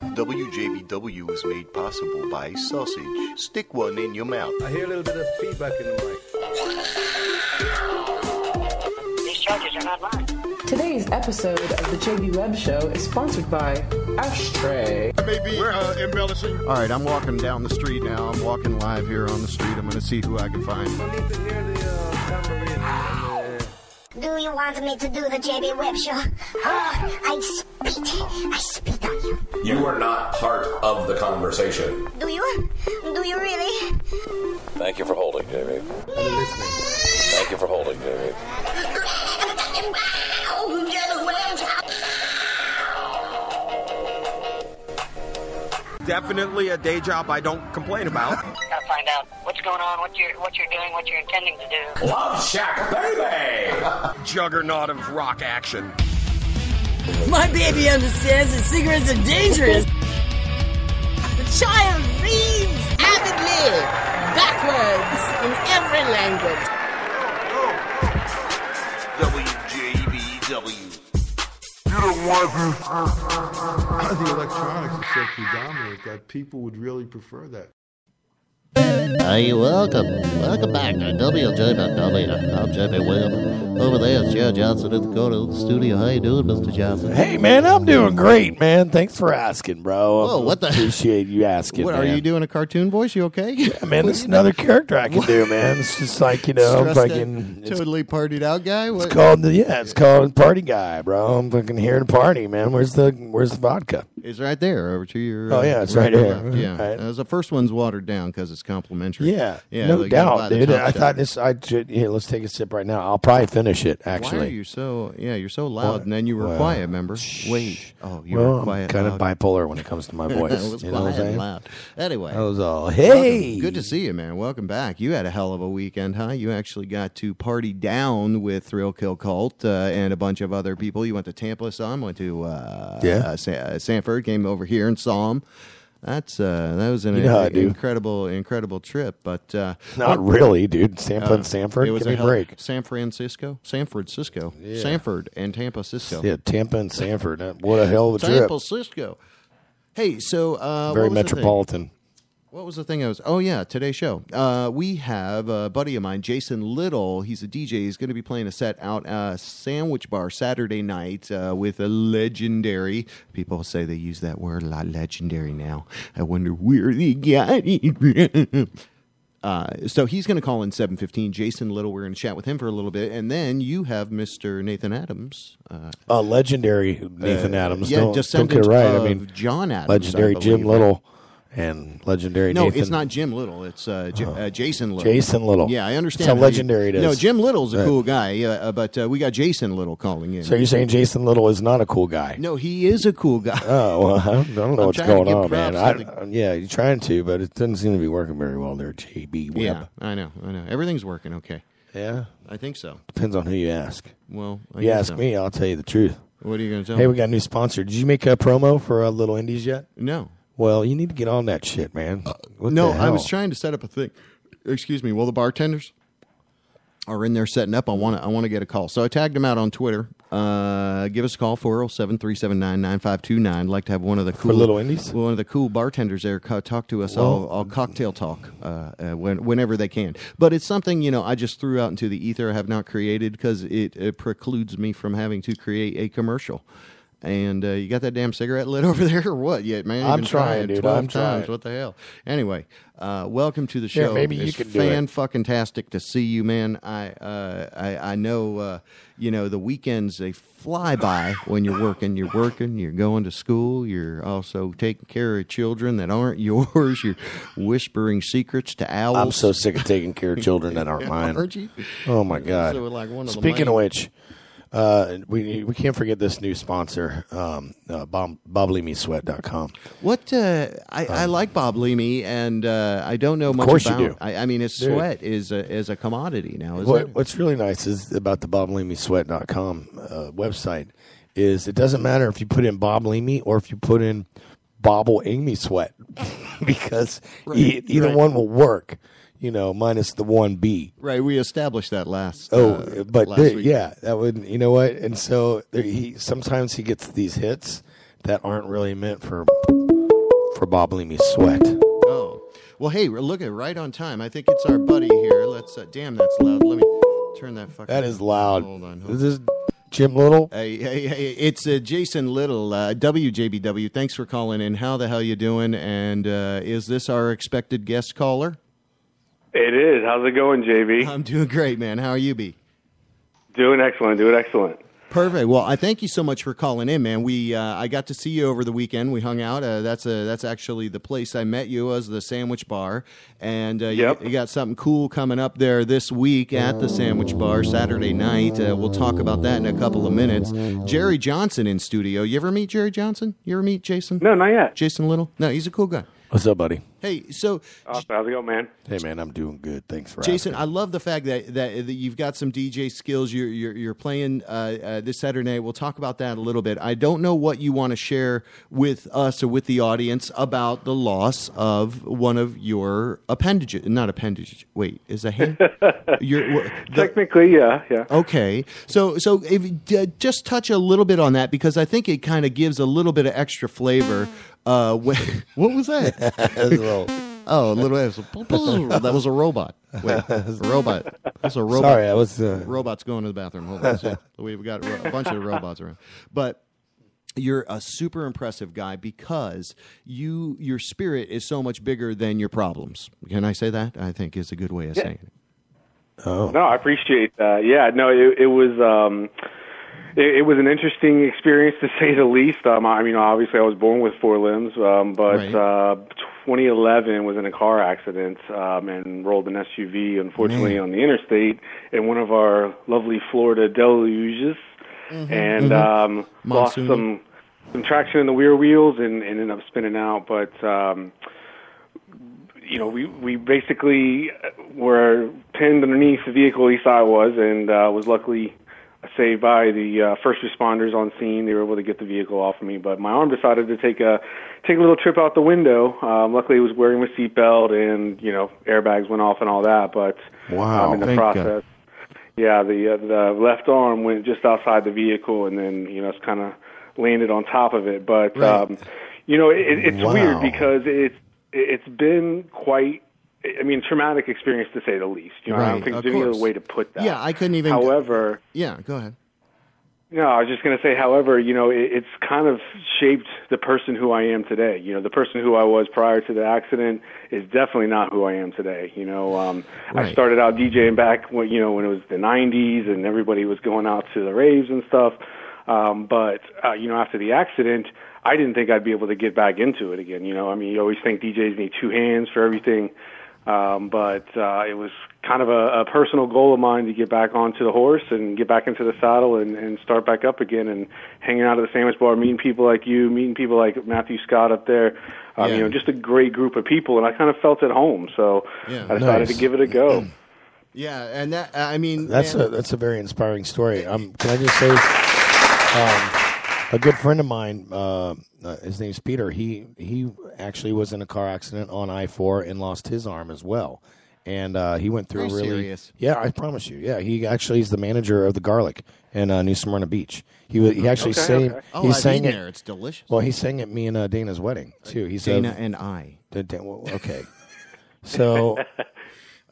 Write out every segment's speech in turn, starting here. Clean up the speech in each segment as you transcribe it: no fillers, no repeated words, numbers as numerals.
WJBW is made possible by sausage. Stick one in your mouth. I hear a little bit of feedback in the mic. These charges are not mine. Today's episode of the JB Webb Show is sponsored by Epsiode. Maybe embellishing. All right, I'm walking down the street now. I'm walking live here on the street. I'm going to see who I can find. I need to hear the tambourine. Do you want me to do the JB Webb Show? Oh, I spit on you. You are not part of the conversation. Do you? Do you really? Thank you for holding, JB. I'm listening. Thank you for holding, JB. Definitely a day job I don't complain about. Gotta find out what's going on, what you're doing, what you're intending to do. Love Shack, baby! Juggernaut of rock action. My baby understands that cigarettes are dangerous. The child reads avidly, backwards, in every language. WJBW. The electronics is so predominant that people would really prefer that. Hey, welcome back to WJBW. I'm JB Webb. Over there is Joe Johnson in the corner of the studio. How you doing, Mr. Johnson? Hey, man, I'm doing great, man. Thanks for asking, bro. Whoa, what the? Appreciate you asking, What, man. are you doing a cartoon voice? You okay? Yeah, man, this is another character I can do, man. It's just like, fucking... Totally partied out guy? It's called Party Guy, bro. I'm fucking here to party, man. Where's the vodka? It's right there over to your... Oh, yeah, it's right there. left. Yeah. Right. The first one's watered down because it's complimentary. Yeah, Yeah, no they gotta buy doubt, the dude. top I shelf. thought here, let's take a sip right now. I'll probably finish it, actually. Why are you so... Yeah, you're so loud, What? and then you were Well, quiet, remember? Wait. Oh, you Well, were quiet. I'm kind of loud. bipolar when it comes to my voice. It was You know what I'm quiet and saying? loud. Anyway. I was all, hey! Welcome. Good to see you, man. Welcome back. You had a hell of a weekend, huh? You actually got to party down with Thrill Kill Cult and a bunch of other people. You went to Tampa, saw him. Went to Sanford, came over here and saw him. That was an incredible trip, but Not really, dude. Sanford, it was give me a break. San Francisco, Yeah. Sanford, and Tampa Cisco. Yeah, Tampa and Sanford. What a hell of a trip. Tampa Cisco. Hey, so Very what was metropolitan. What was the thing I was... Oh, yeah, today's show. We have a buddy of mine, Jason Little. He's a DJ. He's going to be playing a set out Sandwich Bar Saturday night with a legendary... People say they use that word a lot, legendary now. I wonder where they got it. So he's going to call in 7:15. Jason Little, we're going to chat with him for a little bit. And then you have Mr. Nathan Adams. Legendary Nathan Adams. Yeah, don't descendant get it right. of I mean, John Adams. legendary I Jim believe. Little and legendary No, Nathan. it's not Jim Little. It's Jason Little. Jason Little. Yeah, I understand. That's how legendary it is. No, Jim Little's a cool guy, but we got Jason Little calling in. So you're saying Jason Little is not a cool guy? No, he is a cool guy. Oh, well, I don't know what's trying to going give on, man. props Yeah, you're trying to, but it doesn't seem to be working very well there, JB Webb. Yeah, I know. Everything's working okay. Yeah? I think so. Depends on who you ask. Well, I You guess ask so. me, I'll tell you the truth. What are you going to tell Hey, me? we got a new sponsor. Did you make a promo for Little Indies yet? No. Well, you need to get on that shit, man. What No, the hell? I was trying to set up a thing. Excuse me. Well, the bartenders are in there setting up. I want to get a call. So I tagged them out on Twitter. Give us a call, 407-379-9529. I'd like to have one of the cool... For Little Indies? One of the cool bartenders there talk to us. Well, I'll cocktail talk whenever they can. But it's something, I just threw out into the ether. I have not created because it precludes me from having to create a commercial. And you got that damn cigarette lit over there or what? Yeah, man, I'm you've been trying, dude. 12 I'm trying. times. What the hell? Anyway, welcome to the show. Yeah, maybe you It's could do it. fan-fucking-tastic to see you, man. I know, the weekends, they fly by when you're working. You're working, you're going to school, you're also taking care of children that aren't yours. You're whispering secrets to owls. I'm so sick of taking care of children that aren't mine. Aren't you? Oh, my God. So, like, one of the Speaking main- of which... we can't forget this new sponsor, BobLeamySweat.com. What I like Bob Leamy, and I don't know much course you about. do. I mean, his Dude. sweat is a commodity now. Isn't it? What's really nice is about the BobLeamySweat.com website is it doesn't matter if you put in Bob Leamy or if you put in Bobble Amy Sweat because either one will work. Minus the 1B. Right, we established that last. But last week. yeah, that would, you know what? And so sometimes he gets these hits that aren't really meant for for Bob Leamy Sweat. Oh. Well, hey, we're looking right on time. I think it's our buddy here. Let's, damn, that's loud. Let me turn that fucking... That is loud. Hold on. Is this Jim Little? Hey, it's Jason Little, WJBW. Thanks for calling in. How the hell you doing? And is this our expected guest caller? It is. How's it going, JB? I'm doing great, man. How are you, B? Doing excellent. Perfect. Well, I thank you so much for calling in, man. I got to see you over the weekend. We hung out. That's actually the place I met you, was the Sandwich Bar, and you got something cool coming up there this week at the Sandwich Bar Saturday night. We'll talk about that in a couple of minutes. Jerry Johnson in studio. You ever meet Jerry Johnson? You ever meet Jason? No, not yet. Jason Little? No, he's a cool guy. What's up, buddy? Hey, so how's it going, man? Hey, man, I'm doing good. Thanks for Jason, asking. I love the fact that you've got some DJ skills. You're playing this Saturday night. We'll talk about that a little bit. I don't know what you want to share with us or with the audience about the loss of one of your appendages. Not appendage. Wait, is that hand? Technically, yeah. Okay, so if just touch a little bit on that, because I think it kind of gives a little bit of extra flavor. What was that? A little that was a robot. Wait, a robot. That's a robot. Sorry, I was... Robot's going to the bathroom. Hold on. So we've got a bunch of robots around. But you're a super impressive guy because your spirit is so much bigger than your problems. Can I say that? I think is a good way of saying it. Oh. No, I appreciate that. Yeah, no, it was... It was an interesting experience, to say the least. I mean, obviously, I was born with 4 limbs, but 2011 was in a car accident and rolled an SUV, unfortunately, on the interstate in one of our lovely Florida deluges, and lost some traction in the rear wheels and ended up spinning out. But we basically were pinned underneath the vehicle. At least I was, and was luckily saved by the first responders on scene. They were able to get the vehicle off of me, but my arm decided to take a little trip out the window. Luckily, it was wearing my seatbelt, and airbags went off and all that. But in the process, the left arm went just outside the vehicle, and then it's kind of landed on top of it. But it's weird because it's been quite. I mean, traumatic experience, to say the least. I don't think there's any other way to put that. Yeah, I couldn't even... However... Yeah, go ahead. No, I was just going to say, however, it's kind of shaped the person who I am today. The person who I was prior to the accident is definitely not who I am today. I started out DJing back when it was the 90s and everybody was going out to the raves and stuff. But after the accident, I didn't think I'd be able to get back into it again. I mean, you always think DJs need 2 hands for everything. But it was kind of a personal goal of mine to get back onto the horse and get back into the saddle and start back up again and hanging out at the Sandwich Bar, meeting people like you, meeting people like Matthew Scott up there. Just a great group of people, and I kind of felt at home. So I decided to give it a go. Yeah, and that, I mean... That's a very inspiring story. Can I just say... a good friend of mine, his name's Peter. He actually was in a car accident on I-4 and lost his arm as well. And he went through serious. Yeah, I promise you. Yeah, he actually is the manager of the Garlic in New Smyrna Beach. He actually sang. Okay. Oh, he I've sang eaten it. there. It's delicious. Well, he sang at me and Dana's wedding too. He's Dana and I. Okay. So.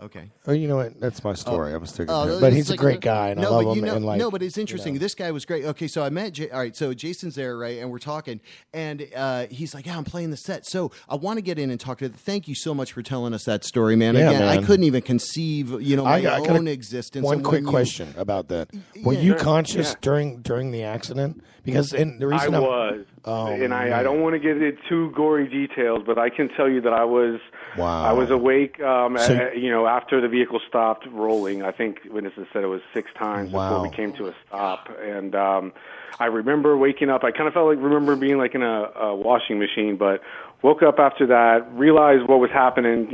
Okay. Oh, you know what? That's my story. I'm sticking to it. But he's a great guy, and I love him. No, but it's interesting. This guy was great. Okay, so I met all right, so Jason's there, right, and we're talking, and he's like, yeah, I'm playing the set. So I want to get in and talk to thank you so much for telling us that story, man. Yeah, Again, man. I couldn't even conceive, my own existence. One quick question about that. Were you conscious during the accident? Because the reason I was. I don't want to get into too gory details, but I can tell you that I was I was awake after the vehicle stopped rolling. I think witnesses said it was 6 times before we came to a stop. And I remember waking up. I kind of remember being like in a washing machine, but woke up after that, realized what was happening,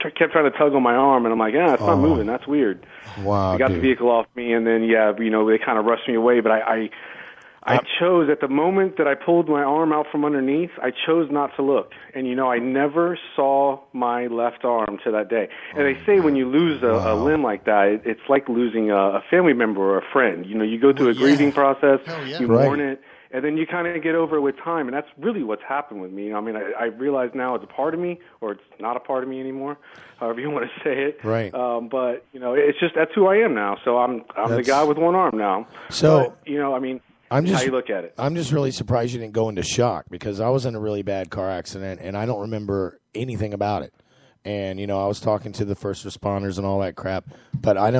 kept trying to tug on my arm, and I'm like, it's not moving. That's weird. Wow. I got the vehicle off me, and then, they kind of rushed me away, but I chose, at the moment that I pulled my arm out from underneath, I chose not to look. And, I never saw my left arm to that day. And they say when you lose a limb like that, it's like losing a family member or a friend. You go through a grieving process, you mourn it, and then you kind of get over it with time, and that's really what's happened with me. I mean, I realize now it's a part of me, or it's not a part of me anymore, however you want to say it. Right. But it's just that's who I am now. So I'm the guy with one arm now. So but, I mean, how you look at it. I'm just really surprised you didn't go into shock, because I was in a really bad car accident and I don't remember anything about it. And, I was talking to the first responders and all that crap. But I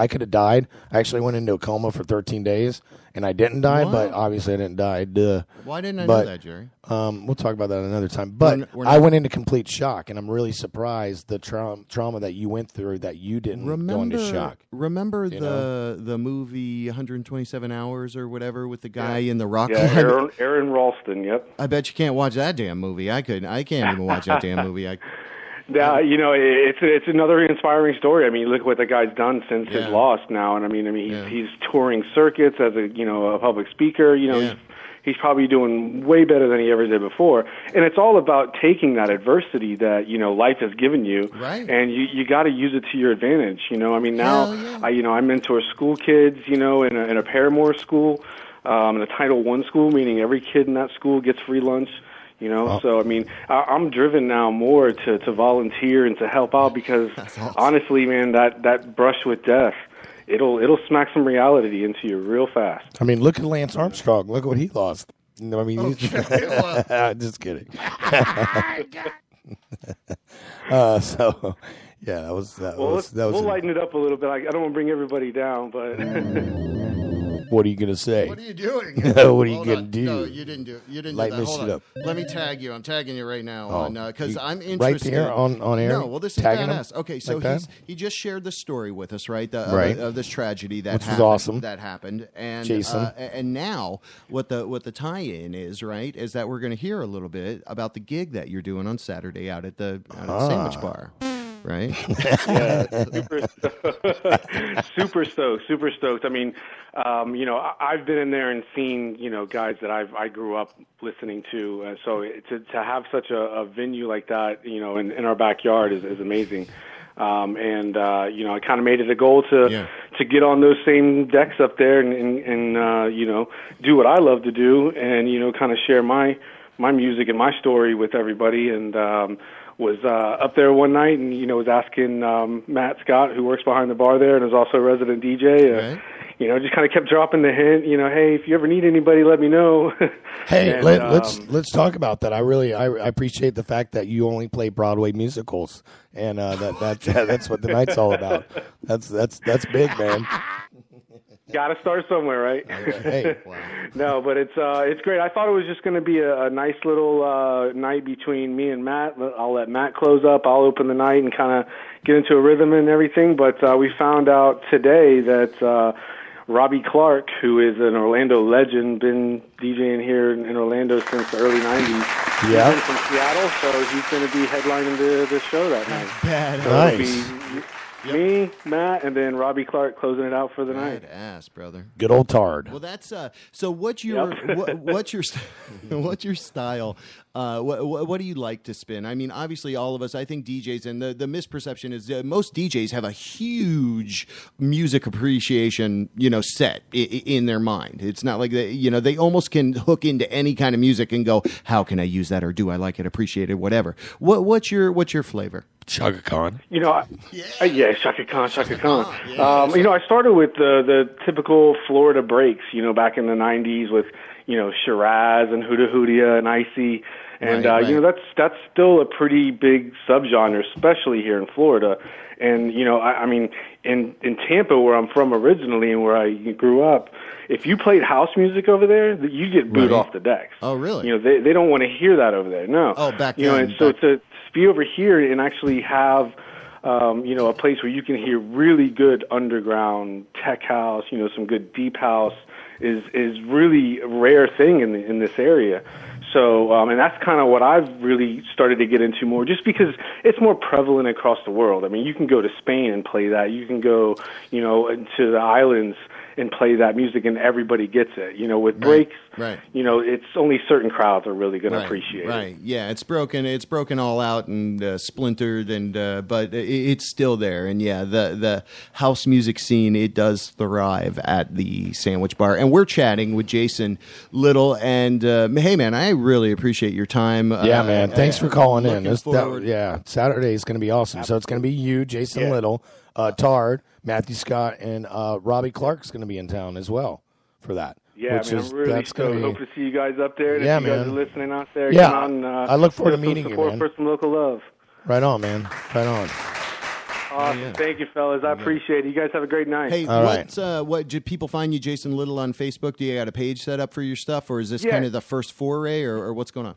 could have died. I actually went into a coma for 13 days, and I didn't die, but obviously I didn't die. Duh. Why didn't I know that, Jerry? We'll talk about that another time. But I went into complete shock, and I'm really surprised the trauma that you went through that you didn't go into shock. Remember the movie 127 Hours or whatever with the guy in the rock? Yeah, Aaron Ralston, yep. I bet you can't watch that damn movie. I can't even watch that damn movie. Yeah, it's another inspiring story. I mean, look what the guy's done since his loss now, and I mean, he's touring circuits as a public speaker. He's probably doing way better than he ever did before. And it's all about taking that adversity that life has given you, right? And you got to use it to your advantage. I mean, now I mentor school kids, in a Paramore school, in a Title I school, meaning every kid in that school gets free lunch. So I mean, I'm driven now more to volunteer and to help out because honestly, man, that brush with death, it'll smack some reality into you real fast. I mean, look at Lance Armstrong. Look what he lost. I mean, just kidding. So yeah, that was. We'll lighten it up a little bit. I don't want to bring everybody down, but. What are you going to say? What are you doing? What are you going to do? No, you didn't do it. You didn't Light do that. Hold on. Up. Let me tag you. I'm tagging you right now because I'm interested. Right there on air? No, well, this is badass. Okay, so he just shared the story with us, right? Of this tragedy that happened. Was awesome. That happened. And, Jason. And now what the tie-in is, right, is that we're going to hear a little bit about the gig that you're doing on Saturday out at the Sandwich Bar. Right? Yeah, super stoked. I mean, I've been in there and seen, guys that I grew up listening to. So to have such a venue like that, in our backyard is amazing. I kind of made it a goal to get on those same decks up there and do what I love to do and, kind of share my music and my story with everybody. And, was up there one night and, was asking Matt Scott, who works behind the bar there and is also a resident DJ, just kind of kept dropping the hint, hey, if you ever need anybody, let me know. Hey, and, let's talk about that. I appreciate the fact that you only play Broadway musicals, and that's what the night's all about. That's big, man. Got to start somewhere, right? Hey, wow. No, but it's great. I thought it was just going to be a nice little night between me and Matt. I'll let Matt close up. I'll open the night and kind of get into a rhythm and everything. But we found out today that Robbie Clark, who is an Orlando legend, been DJing here in Orlando since the early 90s. Yeah. He's from Seattle, so he's going to be headlining the show that night. Badass. So Nice. Me, Matt, and then Robbie Clark closing it out for the night. Ass, brother. Good old Tard. Well, that's so. What's your what's your style? What do you like to spin? I mean, obviously, all of us. I think DJs, and the misperception is most DJs have a huge music appreciation, set in their mind. It's not like they almost can hook into any kind of music and go, how can I use that, or do I like it, appreciate it, whatever. What's your flavor? Chaka Khan. Chaka Khan. I started with the typical Florida breaks, back in the 90s with, Shiraz and Huda Hoodia and Icy. And, that's still a pretty big subgenre, especially here in Florida. And, I mean, in Tampa, where I'm from originally and where I grew up, if you played house music over there, you get booed off the decks. Oh, really? They don't want to hear that over there. No. Oh, back then. And so to be over here and actually have, a place where you can hear really good underground tech house, some good deep house is really a rare thing in this area. So, and that's kind of what I've really started to get into more, just because it's more prevalent across the world. I mean, you can go to Spain and play that. You can go, into the islands and play that music, and everybody gets it. You know, with breaks, you know, it's only certain crowds are really going to appreciate it. Right. Yeah, it's broken all out and splintered, and but it's still there. And yeah, the house music scene, it does thrive at the Sandwich Bar. And we're chatting with Jason Little. And hey, man, I really appreciate your time. Yeah, man. Thanks for calling in. Forward. Saturday is going to be awesome. So it's going to be you, Jason Little, Tard, Matthew Scott, and Robbie Clark's going to be in town as well for that. Yeah, I'm really stoked. Hope to see you guys up there. Yeah, if you guys are listening out there, yeah, come on, I look forward to meeting you, man. For some local love. Right on, man. Right on. Awesome. Thank you, fellas. I appreciate it. You guys have a great night. Hey, what did people find you, Jason Little, on Facebook? Do you got a page set up for your stuff, or is this kind of the first foray, or what's going on?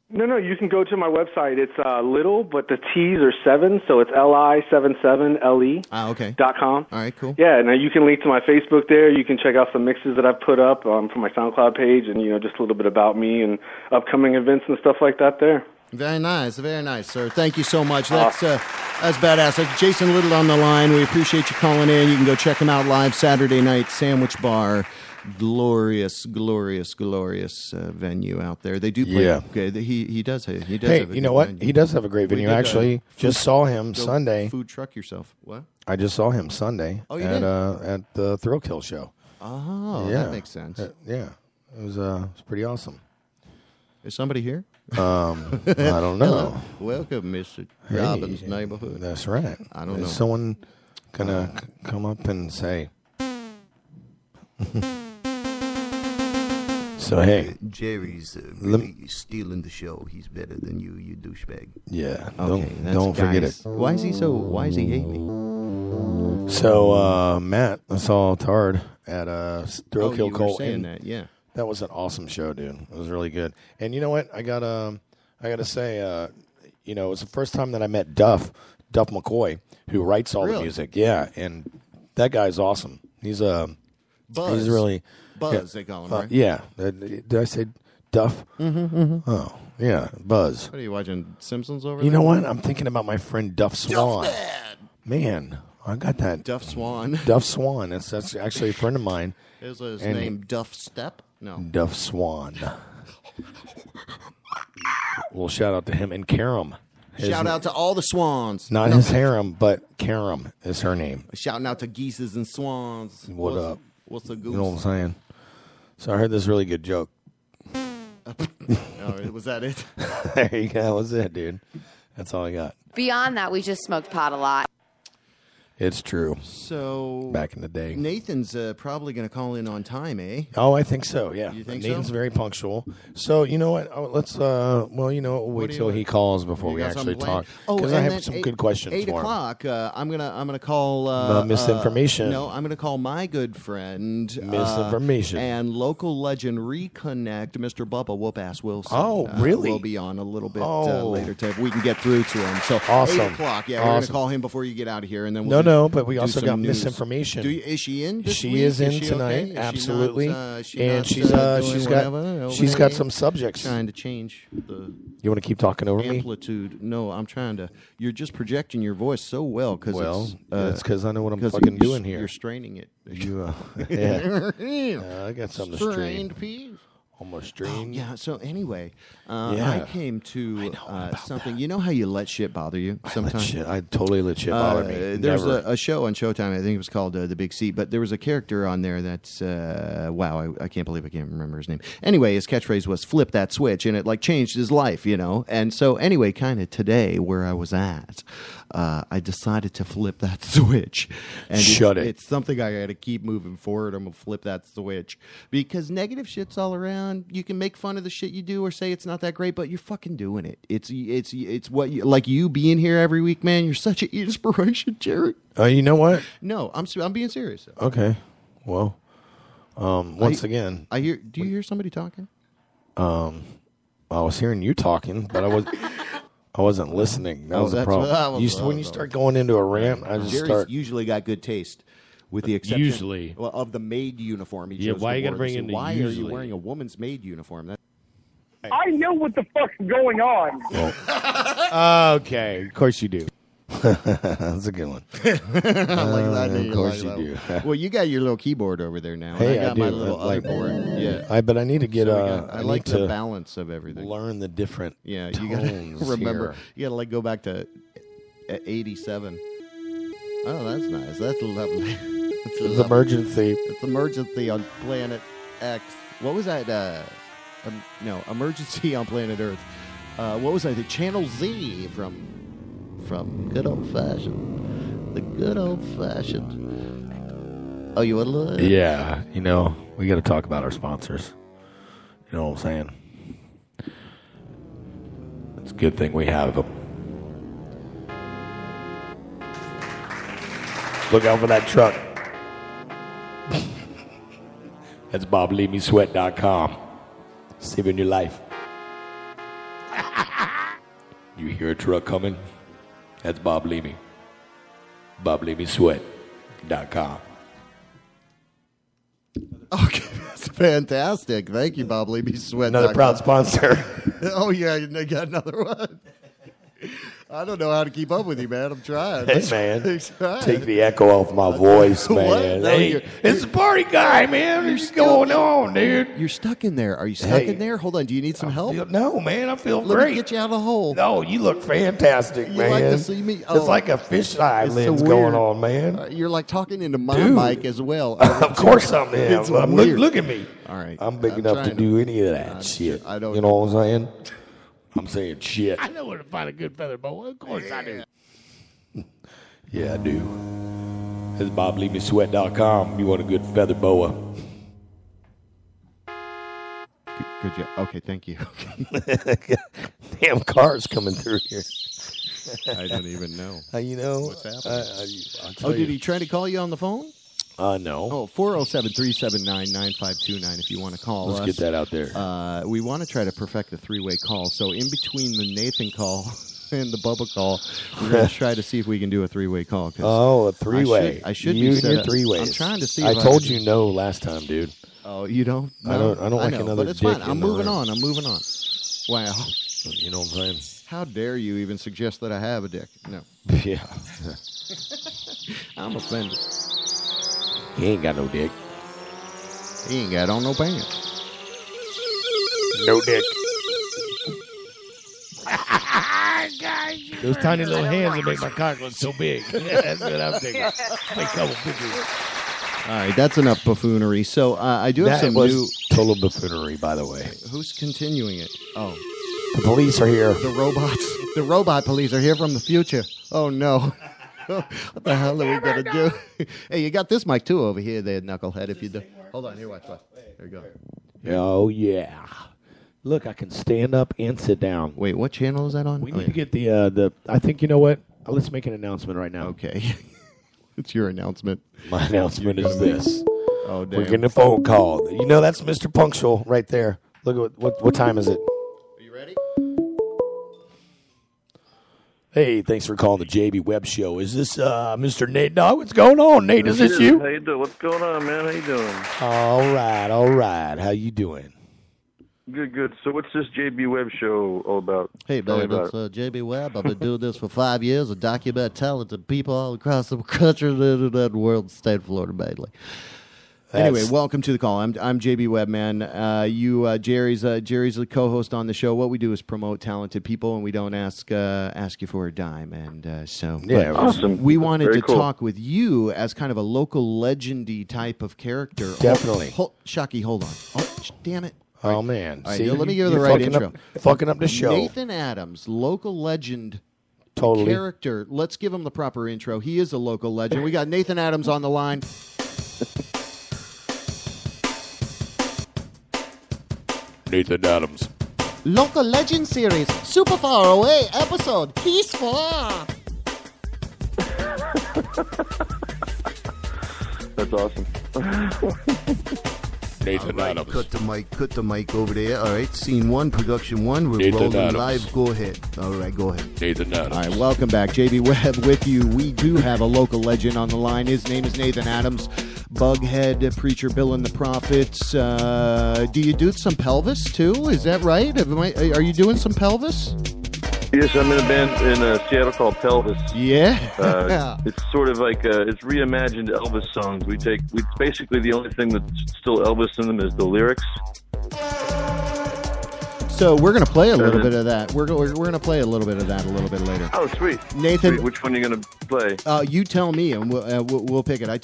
No, you can go to my website. It's Little, but the T's are 7, so it's LI77LE.com. All right, cool. Yeah, now you can link to my Facebook there. You can check out some mixes that I've put up from my SoundCloud page, and just a little bit about me and upcoming events and stuff like that there. Very nice, sir. Thank you so much. That's badass. That's Jason Little on the line. We appreciate you calling in. You can go check him out live Saturday night, Sandwich Bar. Glorious venue out there. They do play. Yeah. He does. He does. Hey, you know what? Venue. He does have a great venue. Actually, just saw him Sunday. Food truck yourself. What? I just saw him Sunday at the Thrill Kill show. Oh, that makes sense. Yeah, it was pretty awesome. Is somebody here? I don't know. Hello. Welcome, Mr. Robbins' neighborhood. That's right. I don't know. Is someone gonna come up and say? So hey, Jerry's really stealing the show. He's better than you douchebag. Yeah, okay, don't forget it. Why is he hate me? So Matt, I saw Tard at Thrill Kill Cole. That was an awesome show, dude. It was really good. And you know what? I gotta say, it was the first time that I met Duff McCoy, who writes all the music. Yeah, and that guy's awesome. He's Buzz. He's really Buzz. They call him, right? Yeah. Did I say Duff? Mm-hmm. Oh, yeah, Buzz. What are you watching, Simpsons over there? You know what? I'm thinking about my friend Duff Swan. Man, I got that. Duff Swan. Duff Swan. That's actually a friend of mine. Is his name Duff Step? No. Duff Swan. Well, shout out to him and Karam. Shout out to all the swans. Not his harem, but Karam is her name. Shouting out to geeses and swans. What up? What's the goose? You know what I'm saying? So I heard this really good joke. Was that it? There you go. That was it, dude. That's all I got. Beyond that, we just smoked pot a lot. It's true. So back in the day, Nathan's probably going to call in on time, eh? Oh, I think so. Yeah, you think Nathan's so? very punctual. So you know what? Let's. We'll wait till he calls before we actually talk. Because I have some good questions 8 for him. 8 o'clock. I'm gonna call misinformation. No, I'm gonna call my good friend misinformation and local legend Reconnect, Mr. Bubba Whoop-Ass Wilson. Oh, really? We'll be on a little bit later today. We can get through to him. So awesome. 8 o'clock. Yeah, we're gonna call him before you get out of here, and then we'll but we also got misinformation. Is she in? She week? is in she tonight, okay? absolutely. And she's got some subjects. Trying to change the. You want to keep talking over amplitude? No, I'm trying to. You're just projecting your voice so well because that's because I know what I'm fucking doing here. You're straining it. I got something to strain. Piece. Almost strained. Yeah. So anyway, I came to something. You know how you let shit bother you sometimes? I totally let shit bother me. There's a show on Showtime. I think it was called The Big Seat. But there was a character on there that's wow. I can't believe I can't remember his name. Anyway, his catchphrase was "flip that switch," and it changed his life. And so anyway, kind of today where I was at. I decided to flip that switch. And it's something I got to keep moving forward. I'm going to flip that switch. Because negative shit's all around. You can make fun of the shit you do or say it's not that great, but you're fucking doing it. It's what you, like you being here every week, man. You're such an inspiration, Jared. You know what? No, I'm being serious. Okay. Well, once again. Do you hear somebody talking? I was hearing you talking, but I wasn't listening. That was the problem. When you start going into a rant, I just Jerry's usually got good taste, with the exception of the maid uniform. Why you got to bring in the Why usually? are you wearing a woman's maid uniform? I know what the fuck's going on. Okay, of course you do. That's a good one. Of course you do. Well, you got your little keyboard over there now. Hey, and I got do. my little other board. Yeah. But I need to get I like need the to balance of everything. learn the different Yeah, you got to tones remember. here. You got to go back to 87. Oh, that's nice. That's lovely. It's emergency. It's emergency on Planet X. What was that? No, emergency on Planet Earth. What was that? The Channel Z from Good Old Fashioned. The Good Old Fashioned. Oh, you want to look? Yeah, we got to talk about our sponsors. You know what I'm saying? It's a good thing we have them. Look out for that truck. That's BobLeaveMeSweat.com. Saving your life. You hear a truck coming? That's Bob Leamy. BobLeaveMeSweat.com. Okay, that's fantastic. Thank you, Bob Levy Sweat. Another proud sponsor. Oh, yeah, they got another one. I don't know how to keep up with you, man. I'm trying. Hey, man. Trying. Take the echo off my voice, man. What? No, Hey, it's the party guy, man. What's going on, dude? You're stuck in there. Are you stuck in there? Hold on. Do you need some help? No, man. I feel Let great. me get you out of the hole. No, you look fantastic, You man. like to see me? It's like a fisheye It's lens so going weird. on, man. You're like talking into my Dude. mic as well. Of course I am. It's Look, weird. look at me. All right. I'm big I'm enough to trying do any of that shit. I don't You know what I'm saying? I'm saying shit. I know where to find a good feather boa. Of course I do. Yeah, I do. It's BobLeaveMeSweat.com. You want a good feather boa. Good job. Okay, thank you. Damn cars coming through here. I don't even know. What's happening? Did he try to call you on the phone? No. Oh, 407-379-9529 if you want to call us. Let's get that out there. We want to try to perfect the three-way call. So in between the Nathan call and the Bubba call, we're going to try to see if we can do a three-way call. Oh, a three-way. I should you be and set your up. three-ways. I'm trying to see I if told you no last time, dude. Oh, you don't? I don't like know, another but it's dick fine. I'm in the moving room. on. I'm moving on. Wow. You know what I'm saying? How dare you even suggest that I have a dick? No. Yeah. I'm offended. He ain't got no dick. He ain't got on no pants. No dick. Those tiny little hands that make my cock look so big. That's what I'm thinking. Make a couple pictures. All right, that's enough buffoonery. So I do have That some was new... total buffoonery, by the way. Who's continuing it? Oh. The police are here. The robots. The robot police are here from the future. Oh, no. What the hell are we going to do? Hey, you got this mic, too, over here there, knucklehead, if you do. Hold on. Here, watch. There you go. Oh, yeah. Look, I can stand up and sit down. Wait, what channel is that on? We need to get the. I think, you know what? Let's make an announcement right now. Okay. It's your announcement. My announcement is this. Oh, damn. We're getting a phone call. You know, that's Mr. Punctual right there. Look at what time is it? Are you ready? Hey, thanks for calling the JB Webb Show. Is this Mr. Nate Dogg? What's going on, Nate? Is this you? How you doing? What's going on, man? How you doing? All right. How you doing? Good. So what's this JB Webb show all about? Hey, Tell me baby, about it's it. JB Webb. I've been doing this for 5 years. I document talented people all across the country and the world, state of Florida mainly. Anyway, welcome to the call. I'm JB Webb, man. Jerry's the co-host on the show. What we do is promote talented people, and we don't ask you for a dime. And so, yeah, awesome. We wanted Very to cool. talk with you as kind of a local legendy type of character. Definitely. Shocky, hold on. Oh, damn it. Oh, man. All right, See, let me give you the you're right fucking intro. Fucking up the show. Nathan Adams, local legend. Totally. Character. Let's give him the proper intro. He is a local legend. We got Nathan Adams on the line. Nathan Adams. Local Legend Series, super far away episode, Peace Far. That's awesome. Nathan Adams. Cut the mic over there. All right, scene one, production one. We're Nathan rolling Adams. live. Go ahead. All right, go ahead. Nathan Adams. All right, welcome back. JB Webb with you. We do have a local legend on the line. His name is Nathan Adams. Bughead, Preacher Bill and the Prophets. Do you do some pelvis, too? Is that right? Are you doing some pelvis? Yes, I'm in a band in Seattle called Pelvis. Yeah. It's sort of like it's reimagined Elvis songs. It's basically the only thing that's still Elvis in them is the lyrics. So we're going to play a little bit of that. We're going to play a little bit of that a little bit later. Oh, sweet. Nathan. Sweet. Which one are you going to play? You tell me, and we'll pick it. I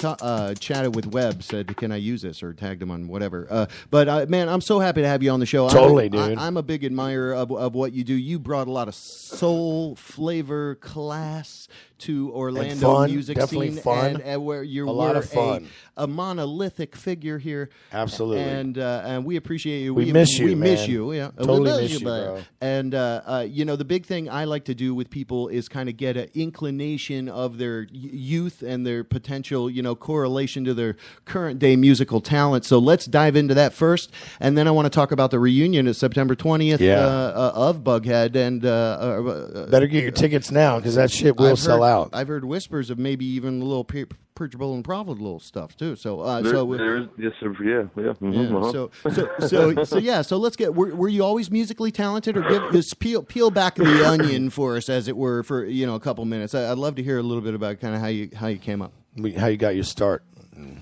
chatted with Webb, said, can I use this, or tagged him on whatever. But, man, I'm so happy to have you on the show. Totally, dude. I'm a big admirer of what you do. You brought a lot of soul, flavor, class to Orlando fun, music definitely scene. fun. And where you're a lot of fun. A monolithic figure here. Absolutely. And we appreciate you. We miss you, We miss man. you, yeah. Totally we miss you, bro. And, the big thing I like to do with people is kind of get an inclination of their youth and their potential, correlation to their current day musical talent. So let's dive into that first. And then I want to talk about the reunion at September 20th of Bughead. And better get your tickets now because that shit will sell out. I've heard whispers of maybe even a little Preachable and Profitable stuff too. So, yes, yeah. Mm-hmm, So let's get. Were you always musically talented, or just peel back the onion for us, as it were, for a couple minutes? I'd love to hear a little bit about kind of how you came up, how you got your start. Geez,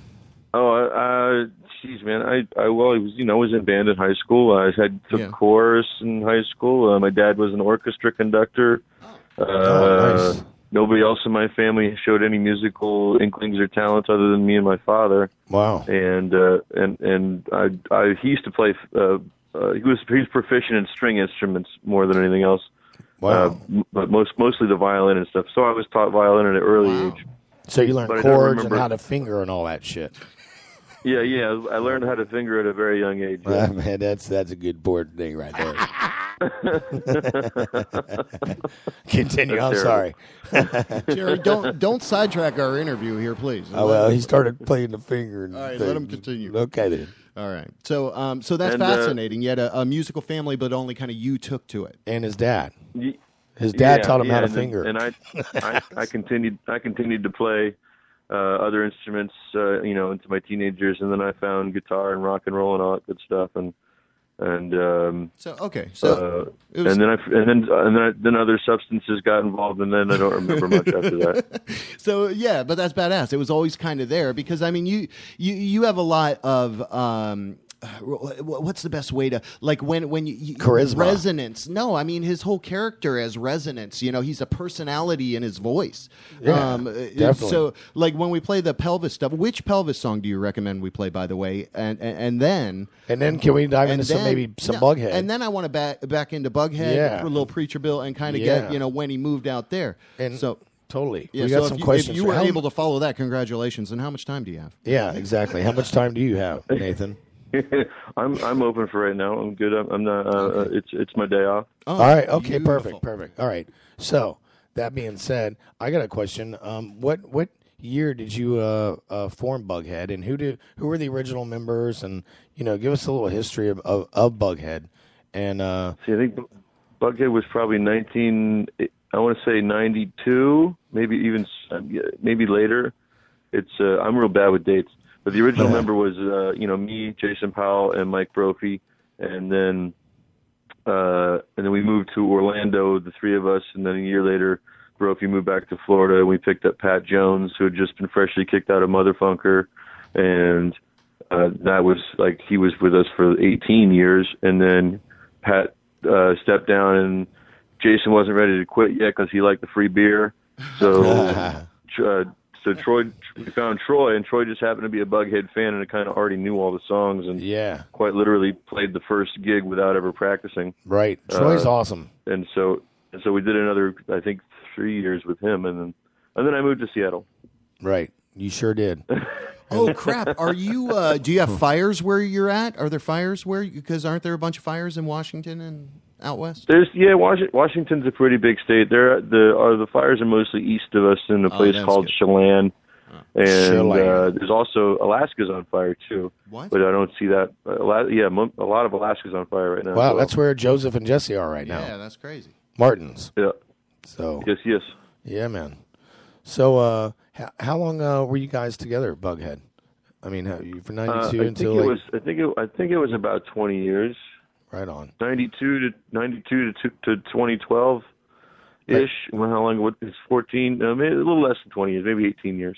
man, I was in band in high school. I took chorus in high school. My dad was an orchestra conductor. Nice. Nobody else in my family showed any musical inklings or talents other than me and my father. Wow. And he used to play. He's proficient in string instruments more than anything else. Wow. But mostly the violin and stuff. So I was taught violin at an early age. So you learned chords and how to finger and all that shit. Yeah. I learned how to finger at a very young age. Yeah. Man, that's a good board thing right there. Continue. I'm sorry, Jerry. Don't sidetrack our interview here, please. Oh well, he started playing the finger. And all right, let him continue. Okay, then. All right. So that's fascinating. You had a musical family, but only kind of you took to it. And his dad. His dad taught him how to finger. And I continued to play other instruments, into my teenage years, and then I found guitar and rock and roll and all that good stuff, and then other substances got involved, and then I don't remember much after that. So yeah, but that's badass. It was always kind of there because I mean you have a lot of what's the best way to when you charisma resonance? No, I mean his whole character has resonance. He's a personality in his voice. Yeah, definitely. So when we play the Pelvis stuff, which Pelvis song do you recommend we play? By the way, and then can we dive into some Bughead? And then I want to back into Bughead, a little Preacher Bill, and kind of get when he moved out there. And so. Totally. Yeah, we got some questions. If you were able to follow that, congratulations. And how much time do you have? Yeah, exactly. How much time do you have, Nathan? I'm open for right now. I'm good. I'm not. It's my day off. Oh, all right. Okay. Beautiful. Perfect. All right. So that being said, I got a question. What year did you form Bughead, and who were the original members? And give us a little history of Bughead. And I think Bughead was probably 92, maybe later. It's I'm real bad with dates. But the original member was, me, Jason Powell, and Mike Brophy, and then we moved to Orlando, the three of us, and then a year later, Brophy moved back to Florida, and we picked up Pat Jones, who had just been freshly kicked out of Motherfunker, and that was he was with us for 18 years, and then Pat stepped down, and Jason wasn't ready to quit yet because he liked the free beer, so. So we found Troy, and Troy just happened to be a Bughead fan and kind of already knew all the songs and quite literally played the first gig without ever practicing. Right. Troy's awesome. And so we did another, I think, 3 years with him, and then I moved to Seattle. Right. You sure did. Oh, crap. Are you, do you have fires where you're at? Are there fires because aren't there a bunch of fires in Washington and out west? Washington's a pretty big state. The fires are mostly east of us in a place called Chelan. And there's also Alaska's on fire too. What? But I don't see that. A lot of Alaska's on fire right now. Wow, that's where Joseph and Jesse are right now. Yeah, that's crazy. Martin's. Yeah. So. Yes. Yeah, man. So, how long were you guys together, Bughead? I mean, from 92 until I think it was about 20 years. Right on. 92 to 2012. ish. Well, how long? What is 14? Maybe a little less than 20 years, maybe 18 years.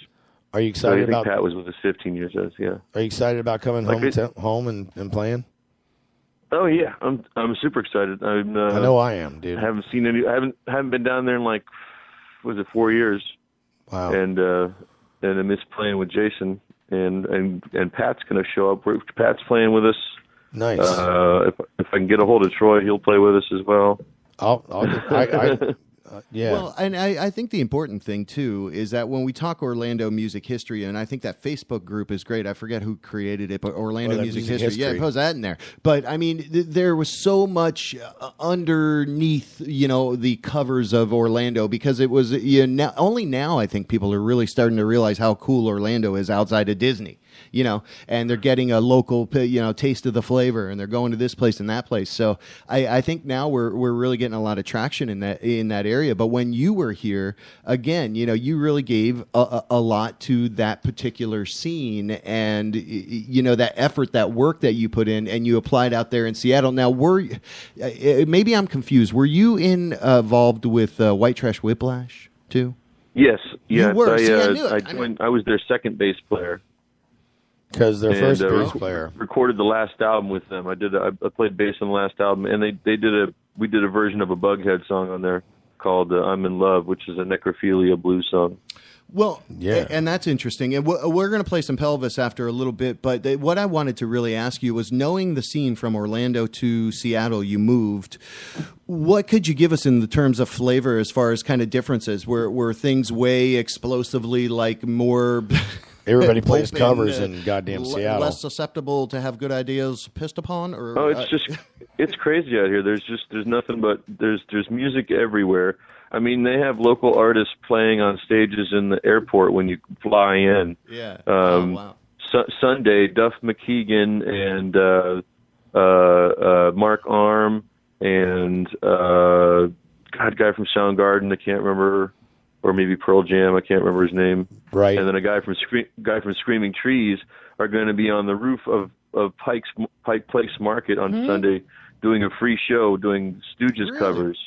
Are you excited I think about? Pat was with us 15 years. Yeah. Are you excited about coming home and playing? Oh yeah, I'm super excited. I know I am, dude. I haven't seen any. I haven't been down there in like, was it 4 years? Wow. And I miss playing with Jason. And Pat's going to show up. Pat's playing with us. Nice. If I can get a hold of Troy, he'll play with us as well. Yeah. Well, and I think the important thing, too, is that when we talk Orlando music history, and I think that Facebook group is great. I forget who created it, but Orlando Music History. Yeah, post that in there. But, I mean, there was so much underneath, the covers of Orlando because it was only now I think people are really starting to realize how cool Orlando is outside of Disney. And they're getting a local, taste of the flavor, and they're going to this place and that place. So I think now we're really getting a lot of traction in that area. But when you were here, again, you really gave a lot to that particular scene, and that effort, that work that you put in, and you applied out there in Seattle. Now, maybe I'm confused. Were you involved with White Trash Whiplash too? Yes. You were. I was their second bass player. Because their first bass player recorded the last album with them. I played bass on the last album, and we did a version of a Bughead song on there called "I'm in Love," which is a necrophilia blues song. Well, yeah, and that's interesting. And we're going to play some Pelvis after a little bit. But what I wanted to really ask you was, knowing the scene from Orlando to Seattle, you moved. What could you give us in the terms of flavor as far as kind of differences? Were things way explosively like more? Everybody plays covers in goddamn Seattle. Less susceptible to have good ideas pissed upon, or it's crazy out here. There's nothing but there's music everywhere. I mean, they have local artists playing on stages in the airport when you fly in. Yeah. Wow. Sunday, Duff McKeegan and Mark Arm and guy from Soundgarden. I can't remember. Or maybe Pearl Jam, I can't remember his name. Right. And then a guy from Screaming Trees are going to be on the roof of Pike Place Market on Sunday doing a free show doing Stooges covers.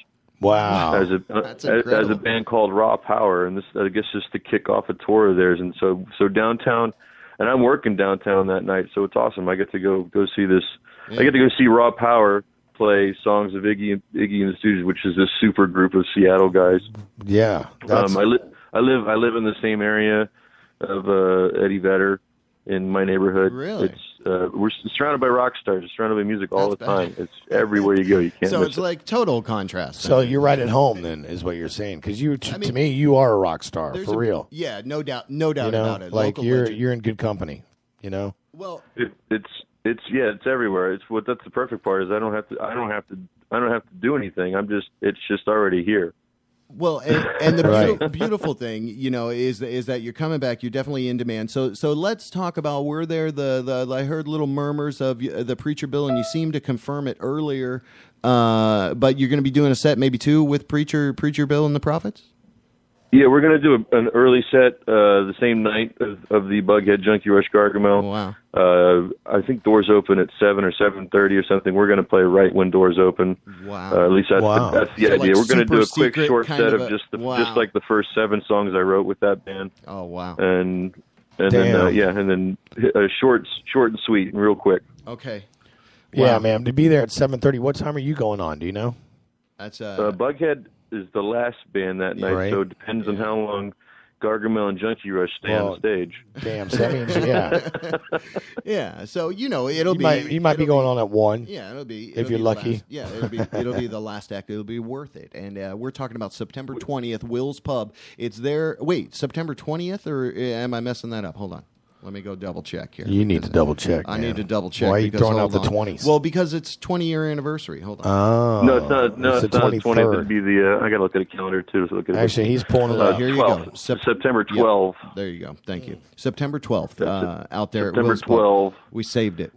Wow. As a band called Raw Power, and this I guess just to kick off a tour of theirs. And so downtown, and I'm working downtown that night, so it's awesome. I get to go see this. Yeah. I get to go see Raw Power play songs of Iggy and the Stooges, which is this super group of Seattle guys. Yeah, I live in the same area of Eddie Vedder in my neighborhood. Really? We're surrounded by rock stars, surrounded by music all the time. It's everywhere you go. You can't. So it's like total contrast. So you're right at home, then, is what you're saying? Because to me, you are a rock star for real. Yeah, no doubt about it. Like you're in good company. Well, it's everywhere. That's the perfect part is I don't have to do anything. It's just already here. Well, and the beautiful thing, is that you're coming back. You're definitely in demand. So let's talk about, were there I heard little murmurs of the Preacher Bill, and you seemed to confirm it earlier. But you're going to be doing a set, maybe two, with Preacher Bill and the Prophets. Yeah, we're going to do an early set the same night of the Bughead Junkie Rush Gargamel. Wow. I think doors open at 7 or 7:30 or something. We're going to play right when doors open. Wow. At least that's the idea. Like We're going to do a quick short kind set of of just like the first 7 songs I wrote with that band. Oh wow. And then short and sweet and real quick. Okay. Yeah, man. To be there at 7:30. What time are you going on? Do you know? That's Bughead is the last band that night, so it depends on how long Gargamel and Junkie Rush stay on the stage. Damn, so that means yeah. So you might be going on at 1. Yeah, it'll be if you're lucky. It'll be the last act. It'll be worth it. And we're talking about September 20th, Will's Pub. It's there. Wait, September 20th, or am I messing that up? Hold on. Let me go double check here. You need to double check. I need to double check. Why are you throwing out the 20s? Well, because it's 20-year anniversary. Hold on. Oh, no, it's not. No, it's not 20th. It'd be the. I got to look at a calendar too. So Actually, he's pulling it up. Here you 12. go. September 12th. Yep. There you go. Thank you. September 12th. Out there. September 12th. We saved it.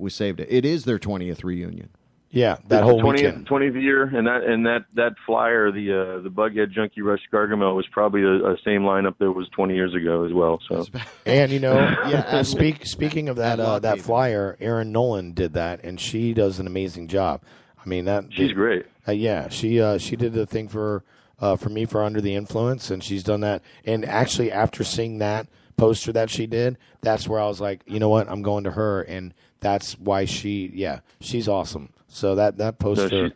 It is their 20th reunion. Yeah, that whole 20th year, and that flyer, the Bughead Junkie Rush Gargamel, was probably the same lineup that was 20 years ago as well. So, and speaking of that flyer, Erin Nolan did that, and she does an amazing job. I mean, she's great. She did the thing for for me for Under the Influence, and she's done that. And actually, after seeing that poster that she did, that's where I was like, you know what, I'm going to her, and that's why she's awesome. So that poster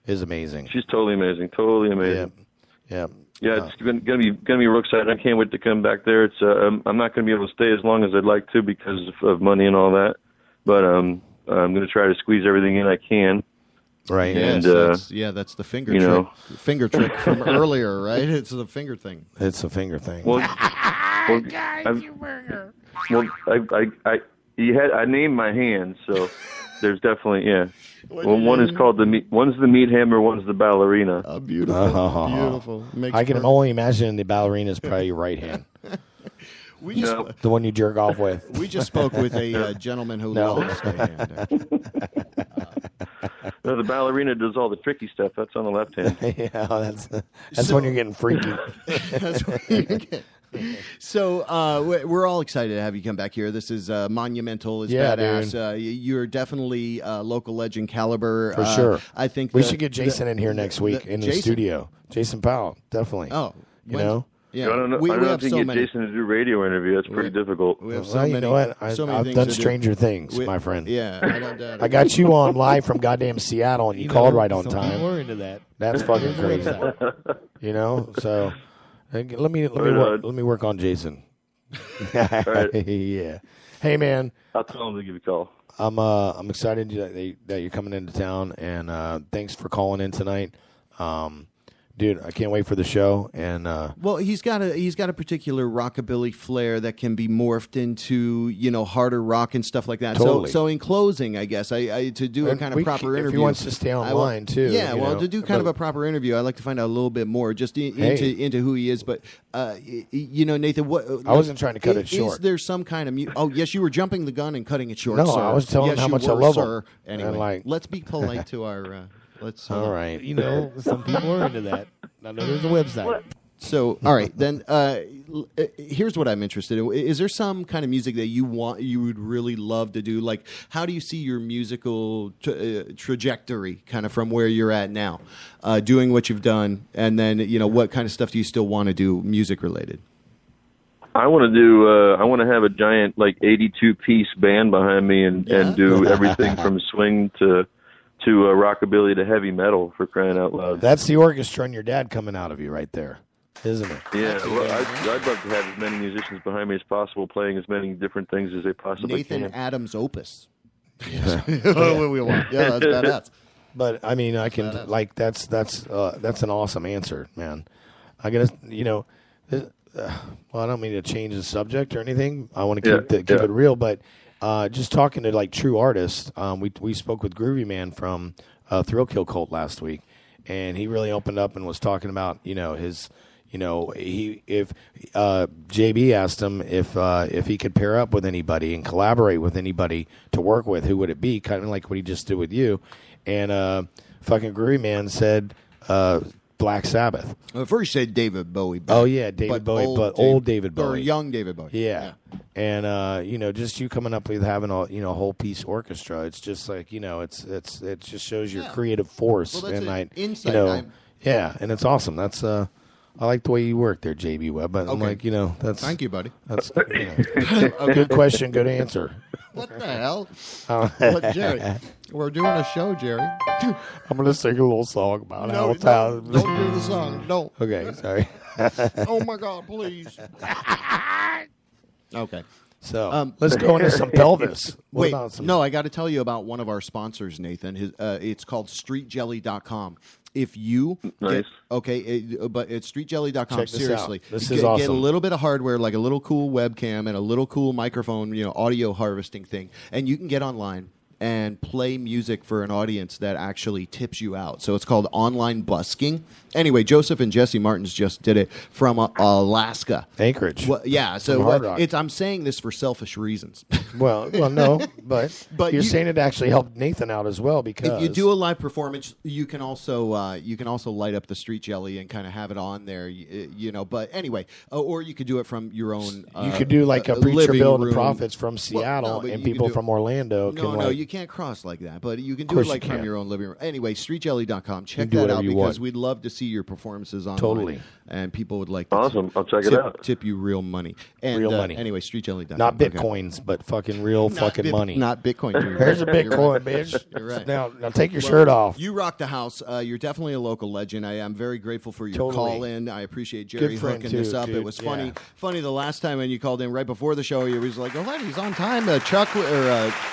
is amazing. She's totally amazing. Totally amazing. Yeah. It's gonna be real exciting. I can't wait to come back there. It's I'm not gonna be able to stay as long as I'd like to because of money and all that, but I'm gonna try to squeeze everything in I can. Right. And that's the finger trick. Finger trick from earlier, right? It's the finger thing. It's a finger thing. Well, I named my hands, so there's definitely one is called one's the meat hammer, one's the ballerina. Oh, beautiful, beautiful. I can only imagine the ballerina is probably your right hand. The one you jerk off with. We just spoke with a gentleman who lost a hand. No, the ballerina does all the tricky stuff. That's on the left hand. That's when you're getting freaky. That's when you're getting. So we're all excited to have you come back here. This is monumental. It's badass. You're definitely local legend caliber. For sure. I think we should get Jason in here next week in the studio. Jason Powell, definitely. Oh, you know. Yeah, I don't know. I don't think get Jason to do radio interview. That's pretty difficult. We have so many. You know what? I've done stranger things, my friend. Yeah, I don't doubt it. I got you on live from goddamn Seattle, and you called right on time. We're into that. That's fucking crazy. You know, so let me work on Jason. Right. Yeah. Hey, man. I'll tell him to give you a call. I'm excited that you're coming into town, and thanks for calling in tonight. Dude, I can't wait for the show. And well, he's got a particular rockabilly flair that can be morphed into harder rock and stuff like that. Totally. So in closing, I guess I to do a kind of proper interview. If he wants to stay online too. Yeah, to do kind of a proper interview, I'd like to find out a little bit more just into who he is. But Nathan, what I wasn't trying to cut it short. Is there some kind of oh yes, you were jumping the gun and cutting it short. No, sir. I was telling him how much I love him. Anyway, let's be polite to our. All right. Some people are into that. I know there's a website. So, all right, then here's what I'm interested in. Is there some kind of music that you would really love to do? Like, how do you see your musical trajectory kind of from where you're at now, doing what you've done, and then, what kind of stuff do you still want to do music related? I want to do. I want to have a giant 82-piece band behind me and do everything from swing to rockabilly to heavy metal, for crying out loud. That's the orchestra and your dad coming out of you right there, isn't it? Yeah, well, I'd love to have as many musicians behind me as possible, playing as many different things as they possibly can. Nathan Adams Opus. Yeah. We want. Yeah, that's badass. But I mean, I can that's an awesome answer, man. I gotta, well, I don't mean to change the subject or anything. I want to keep it real, but. Just talking to true artists, we spoke with Groovy Man from Thrill Kill Cult last week, and he really opened up and was talking about his JB asked him if he could pair up with anybody and collaborate with anybody to work with, who would it be? Kind of like what he just did with you, and fucking Groovy Man said Black Sabbath. Well, first you said David Bowie. Oh yeah, David Bowie, but old David Bowie or young David Bowie. Yeah. And just you coming up with having a whole piece orchestra. It's just like it just shows your creative force. Well, that's and insight. And it's awesome. That's I like the way you work there, JB Webb. But I'm like, that's thank you, buddy. That's a good question, good answer. What the hell? Jerry, we're doing a show, Jerry. I'm going to sing a little song about no, don't do the song. No. Okay, sorry. Oh, my God, please. Okay. So let's go into some Pelvis. Wait, no, I got to tell you about one of our sponsors, Nathan. It's called StreetJelly.com. If you but it's StreetJelly.com. Seriously, this is awesome. Get a little bit of hardware, like a little cool webcam and a little cool microphone, audio harvesting thing, and you can get online and play music for an audience that actually tips you out. So it's called online busking. Anyway, Joseph and Jesse Martins just did it from Alaska. Anchorage. Well, yeah, so I'm saying this for selfish reasons. Well, no, but you're saying it actually helped Nathan out as well, because if you do a live performance, you can also light up the Street Jelly and kind of have it on there, But anyway, or you could do it from your own. You could do like a Preacher living Bill and the room. Prophets from Seattle, and people from Orlando. You can't cross like that, but you can do course it like you from can. your own living room. Anyway, streetjelly.com. Check do that whatever out you because want. we'd love to see your performances online. Totally. And people would like to Awesome. I'll check it out. tip you real money. And, Real money. Anyway, streetjelly.com. Not Okay. bitcoins, but fucking real fucking money. Not Bitcoin. Here's a Bitcoin, bitch. You're right. Now take your shirt off. You rock the house. You're definitely a local legend. I am very grateful for your Totally. call in. I appreciate Jerry Good friend, hooking this too, up. dude. It was funny. Yeah. Funny the last time when you called in right before the show, he was like, "Oh, what? He's on time." Chuck or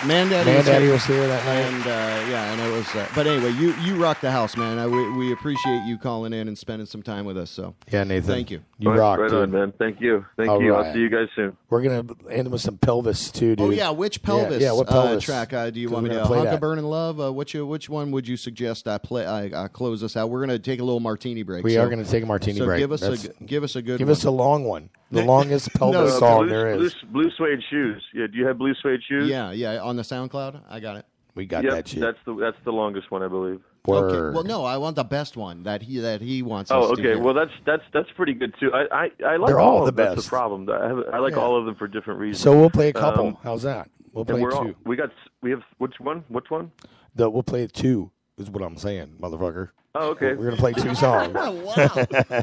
Mandaddy was here that night. and and it was. But anyway, you rock the house, man. We appreciate you calling in and spending some time with us. So Yeah, Nathan. thank you. You rock, Right dude. on, man. Thank you. Thank All you. right. I'll see you guys soon. We're gonna end with some Pelvis too, dude. Oh yeah, which Pelvis? Yeah, what Pelvis track do you 'Cause want me we're to gonna play Honka that. Burn in Love? Which one would you suggest I play? I close us out. We're gonna take a little martini break. We so, are going to take a martini so break. Give us That's- a good. Give one. us a long one. The longest Pelvis song there is. Blue suede shoes. Yeah. Do you have blue suede shoes? Yeah. On the SoundCloud, I got it. We got Yep, that shit. That's the longest one, I believe. Word. Okay. Well, no, I want the best one that he wants. Oh, us to okay. hear. Well, that's pretty good too. I like They're all the of them. That's best. the problem. I like Yeah. all of them for different reasons. So we'll play a couple. How's that? We'll and play we're two. We have which one? Which one? We'll play two. Is what I'm saying, motherfucker. Oh, okay. We're gonna play two songs. wow.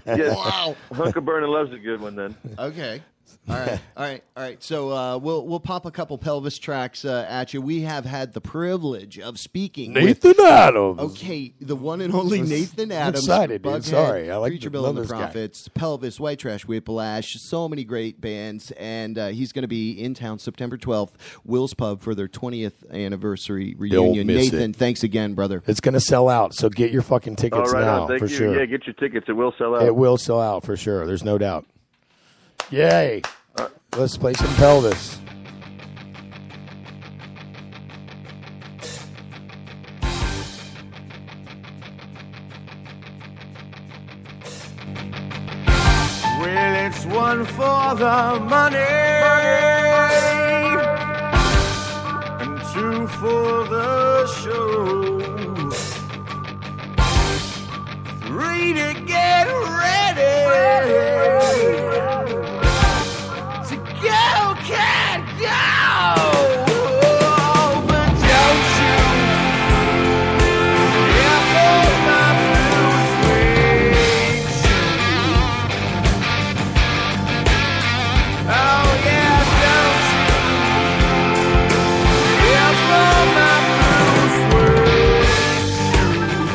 Yes. Wow. Hunka Burn and Love's a good one then. Okay. All right. So we'll pop a couple Pelvis tracks at you. We have had the privilege of speaking with Nathan Adams. Okay, the one and only Nathan I'm Adams. excited, dude. Bughead, Sorry, I like Preacher to Bill love and the this guy. Prophets, Pelvis, White Trash, Whiplash, so many great bands, and he's going to be in town September 12th, Will's Pub for their 20th anniversary reunion. miss Nathan, it. thanks again, brother. It's gonna sell out, so get your fucking tickets All right, now thank for you. sure. Yeah, get your tickets. It will sell out. It will sell out for sure. There's no doubt. Yay! Let's play some Pelvis. Well, it's one for the money and two for the show, three to get ready to go, can't go. But don't you ever my blue suede shoes. Oh yeah, don't you ever my blue suede shoes.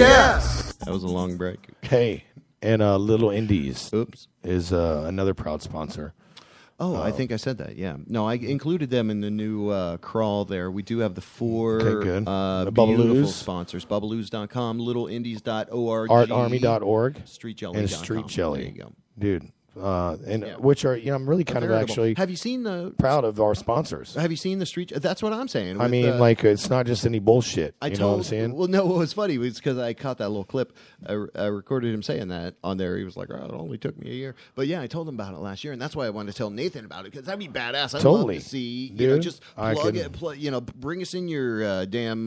yes. That was a long break. Hey, and Little Indies Oops. is another proud sponsor. Oh, I think I said that. Yeah. No, I included them in the new crawl there. We do have the four good. beautiful sponsors. Bubbaloo's.com, littleindies.org, artarmy.org, streetjelly.com. and Street Jelly. There you go. Dude. Which are, I'm really kind of actually have you seen the proud of our sponsors. Have you seen the street? That's what I'm saying. I mean, it's not just any bullshit. You know what I'm saying? Well, no, what was funny was because I caught that little clip. I recorded him saying that on there. He was like, "Oh, it only took me a year." But yeah, I told him about it last year, and that's why I wanted to tell Nathan about it because that'd be badass. I'd love to see, just plug it. Bring us in your damn,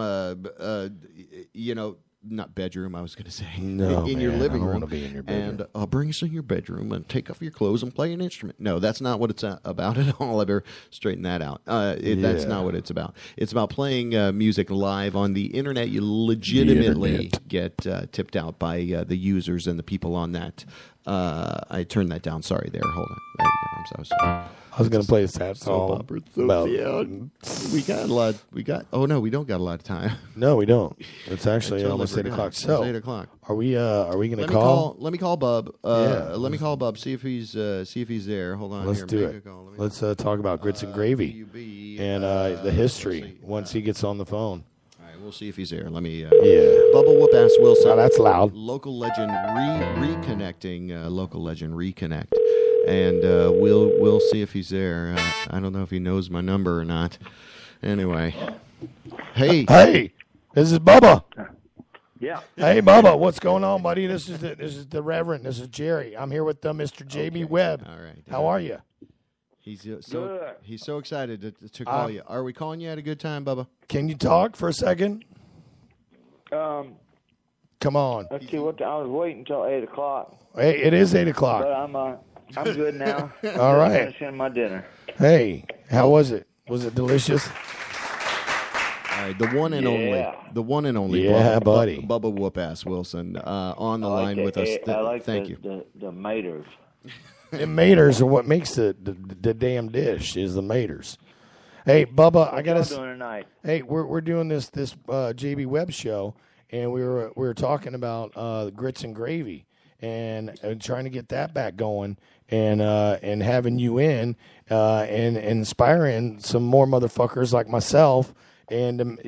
not bedroom, I was going to say. No, in your living room. I want to be in your bedroom. And bring us in your bedroom and take off your clothes and play an instrument. No, that's not what it's about at all. I better straighten that out. That's not what it's about. It's about playing music live on the internet. You legitimately get tipped out by the users and the people on that. I turned that down. Sorry there. Hold on. There you go. I'm so sorry. I was going to play a sad song. We got a lot. Oh no, we don't got a lot of time. No, we don't. It's actually almost 8 o'clock. So it's 8 o'clock. Are we going to call? Let me call Bub. Let me call Bub. See if he's there. Hold on. Let's do it. Let's talk about grits and gravy and the history once he gets on the phone. All right, we'll see if he's there. Let me. Bubba Whoop Ass Wilson. Oh, that's loud. Local legend reconnecting. Local legend reconnect. And we'll see if he's there. I don't know if he knows my number or not. Anyway, hey, this is Bubba. Yeah. Hey, Bubba, what's going on, buddy? This is the Reverend. This is Jerry. I'm here with Mr. JB Webb. All right. How are you? He's so excited to call you. Are we calling you at a good time, Bubba? Can you talk for a second? Come on. Let's see what I was waiting until 8 o'clock. Hey, it is 8 o'clock. But I'm good now. All right. Finishing my dinner. Hey, how was it? Was it delicious? All right, the one and only. Yeah, buddy. Bubba Whoop Ass Wilson on the line with us. Thank you. The maters. The maters are what makes the damn dish is the maters. Hey, Bubba, I gotta. What y'all doing tonight? Hey, we're doing this JB Webb show, and we were talking about grits and gravy. And trying to get that back going, and having you in, and inspiring some more motherfuckers like myself, and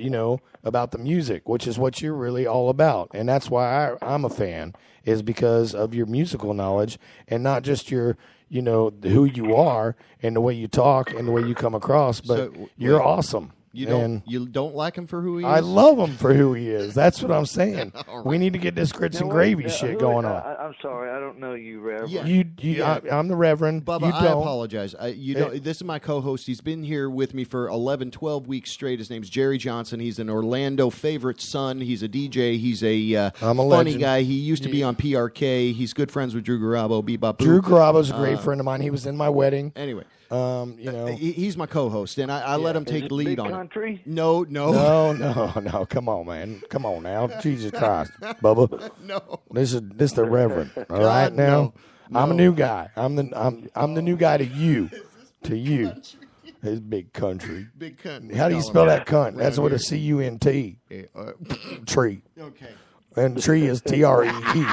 about the music, which is what you're really all about, and that's why I'm a fan, is because of your musical knowledge, and not just your who you are and the way you talk and the way you come across, but you're awesome. You don't like him for who he is? I love him for who he is. That's what I'm saying. Right. We need to get this grits and gravy shit going on. I'm sorry, I don't know you, Reverend. I'm the Reverend. Bubba, I apologize. This is my co-host. He's been here with me for 11, 12 weeks straight. His name's Jerry Johnson. He's an Orlando favorite son. He's a DJ. He's a funny legend. guy. He used to be on PRK. He's good friends with Drew Garabo, Bebop. Drew Garabo's a great friend of mine. He was in my wedding. Anyway. He's my co-host, and I let him take lead on country? it. No. Come on, man. Come on now. Jesus Christ, Bubba. No. This is the Reverend. All right now. No. I'm a new guy. I'm the new guy to you. To you. It's big country. Big cunt. How do you spell that cunt? That's with a C-U-N-T. Tree. Okay. And tree is T-R-E-E.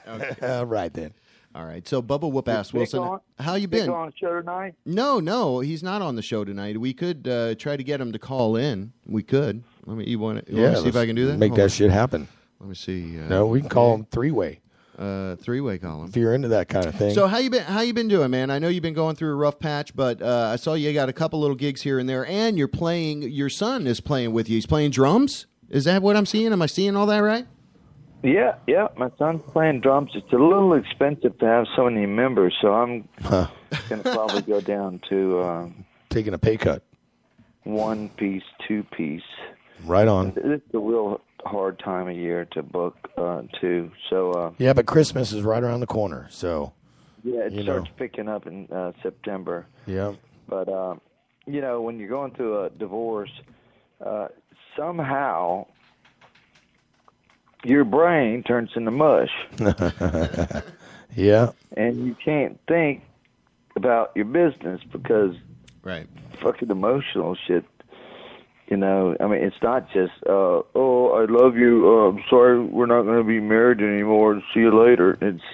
Okay. All right then. All right, so Bubba Whoop Ass Wilson, how you been? On the show tonight? No, he's not on the show tonight. We could try to get him to call in. We could. You want to see if I can do that? Make that shit happen. Let me see. No, we can call him three-way. Three-way call him. If you're into that kind of thing. So how you been doing, man? I know you've been going through a rough patch, but I saw you got a couple little gigs here and there, and you're playing. Your son is playing with you. He's playing drums. Is that what I'm seeing? Am I seeing all that right? Yeah, my son's playing drums. It's a little expensive to have so many members, so I'm going to probably go down to... taking a pay cut. 1-piece, 2-piece. Right on. It's a real hard time of year to book, too. So yeah, but Christmas is right around the corner, so... Yeah, it starts picking up in September. Yeah. But, when you're going through a divorce, somehow... your brain turns into mush. Yeah. And you can't think about your business because right. fucking emotional shit You know, I mean, it's not just, oh, I love you. I'm sorry, we're not going to be married anymore. See you later. It's,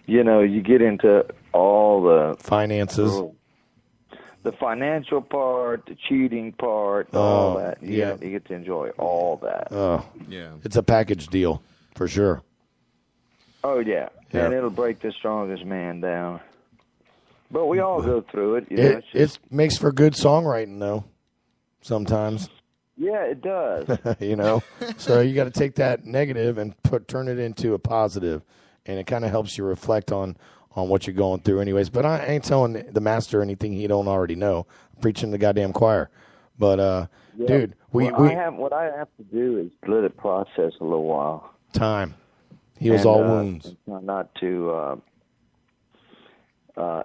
you know, you get into all the finances, the financial part, the cheating part, all that. You get to enjoy all that. Oh, yeah. It's a package deal for sure. Oh, yeah. And it'll break the strongest man down. But we all go through it. You know, it makes for good songwriting, though, sometimes. Yeah, it does. You know? So you got to take that negative and turn it into a positive. And it kind of helps you reflect on what you're going through anyways. But I ain't telling the master anything he don't already know. I'm preaching the goddamn choir. But, dude, what I have to do is let it process a little while. Time. Heals all wounds. Not to...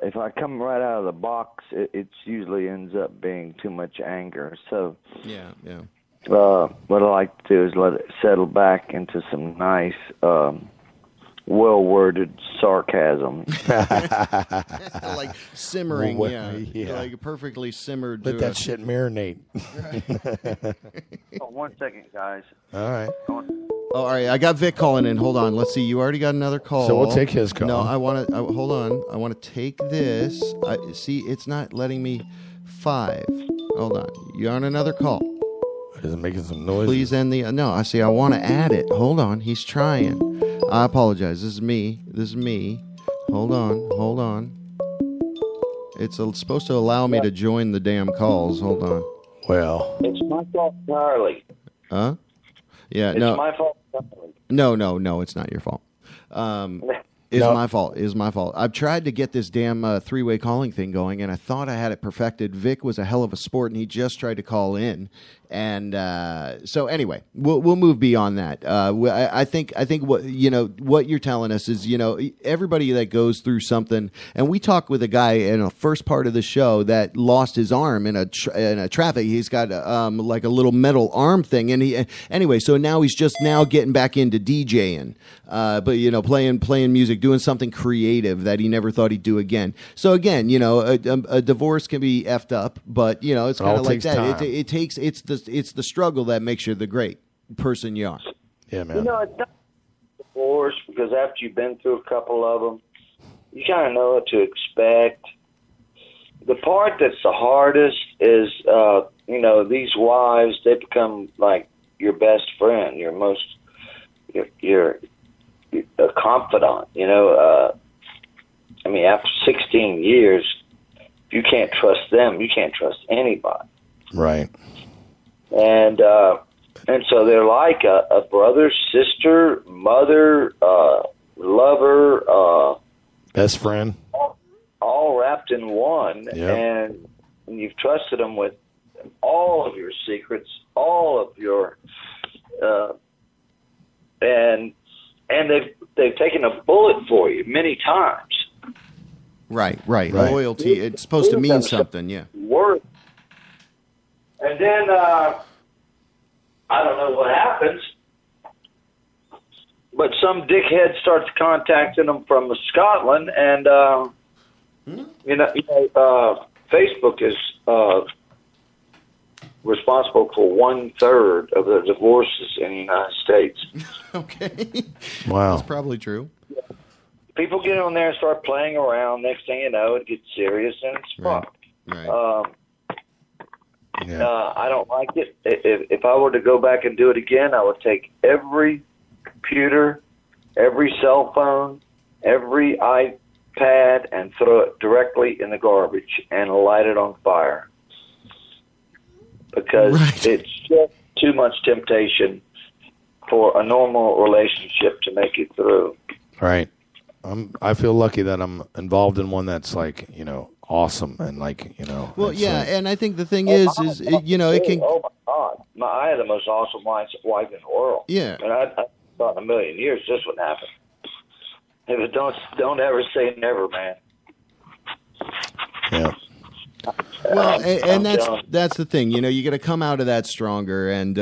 if I come right out of the box, it usually ends up being too much anger. So, what I like to do is let it settle back into some nice, well-worded sarcasm. Like simmering, like perfectly simmered. Let that shit marinate. Oh, 1 second, guys. All right. Oh, all right, I got Vic calling in. Hold on. Let's see. You already got another call. So we'll take his call. No, I want to. Hold on. I want to take this. See, it's not letting me 5. Hold on. You're on another call. Is it making some noise? Please end the. No, I see. I want to add it. Hold on. He's trying. I apologize. This is me. Hold on. It's supposed to allow me to join the damn calls. Hold on. Well. It's my fault entirely. Huh? Yeah, it's my fault. No, it's not your fault. My fault. It's my fault. I've tried to get this damn three-way calling thing going, and I thought I had it perfected. Vic was a hell of a sport, and he just tried to call in. And so anyway, we'll move beyond that. I think what you're telling us is, everybody that goes through something, and we talked with a guy in the first part of the show that lost his arm in a traffic. He's got like a little metal arm thing, and anyway, so now he's just now getting back into DJing, but playing music, doing something creative that he never thought he'd do again. So again, a divorce can be effed up, but it's kind of like that. It's the struggle that makes you the great person you are. Yeah, man. It's not divorce because after you've been through a couple of them, you kind of know what to expect. The part that's the hardest is, these wives, they become like your best friend, your a confidant. After 16 years, if you can't trust them, you can't trust anybody. Right. And so they're like a brother, sister, mother, lover, best friend, all wrapped in one. Yep. And you've trusted them with all of your secrets, all of your, and they've taken a bullet for you many times. Right. Loyalty. It's supposed to mean something. Yeah. Worth. And then, I don't know what happens, but some dickhead starts contacting them from Scotland, and, Facebook is responsible for 1/3 of the divorces in the United States. Okay. Wow. That's probably true. People get on there and start playing around. Next thing you know, it gets serious and it's fucked. Right. I don't like it. If I were to go back and do it again, I would take every computer, every cell phone, every iPad, and throw it directly in the garbage and light it on fire. Because it's just too much temptation for a normal relationship to make it through. Right. I feel lucky that I'm involved in one that's like, awesome and like, Well, yeah, and I think the thing is it can. Oh my God, I had the most awesome wife in the world. Yeah, and I thought in a million years this would happen. Don't ever say never, man. Yeah. Well, and that's the thing. You know, you got to come out of that stronger, and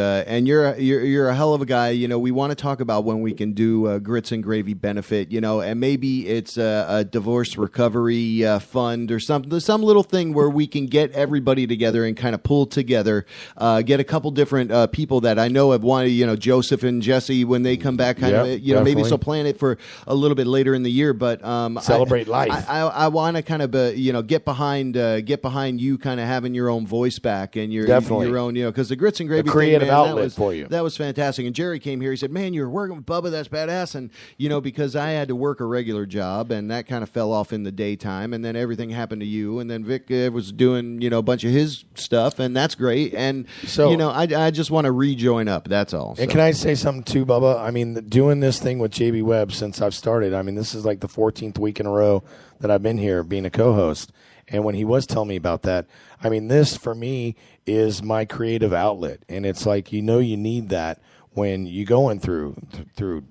you're a hell of a guy. You know, we want to talk about when we can do grits and gravy benefit. You know, and maybe it's a divorce recovery fund or something, some little thing where we can get everybody together and kind of pull together, get a couple different people that I know have wanted. You know, Joseph and Jesse when they come back, kind of. You know, maybe definitely. so plan it for a little bit later in the year, but Celebrate life. I want to kind of get behind you, kind of having your own voice back and your own, you know, because the grits and gravy creative thing, man, outlet for you. That was fantastic. And Jerry came here. He said, "Man, you're working with Bubba. That's badass." And you know, because I had to work a regular job, and that kind of fell off in the daytime, and then everything happened to you, and then Vic was doing a bunch of his stuff, and that's great. And So I just want to rejoin up. That's all. And can I say something too, Bubba? I mean, doing this thing with JB Webb since I've started, I mean, this is like the 14th week in a row that I've been here being a co-host. And when he was telling me about that, I mean, this for me is my creative outlet. And it's like, you need that when you're going through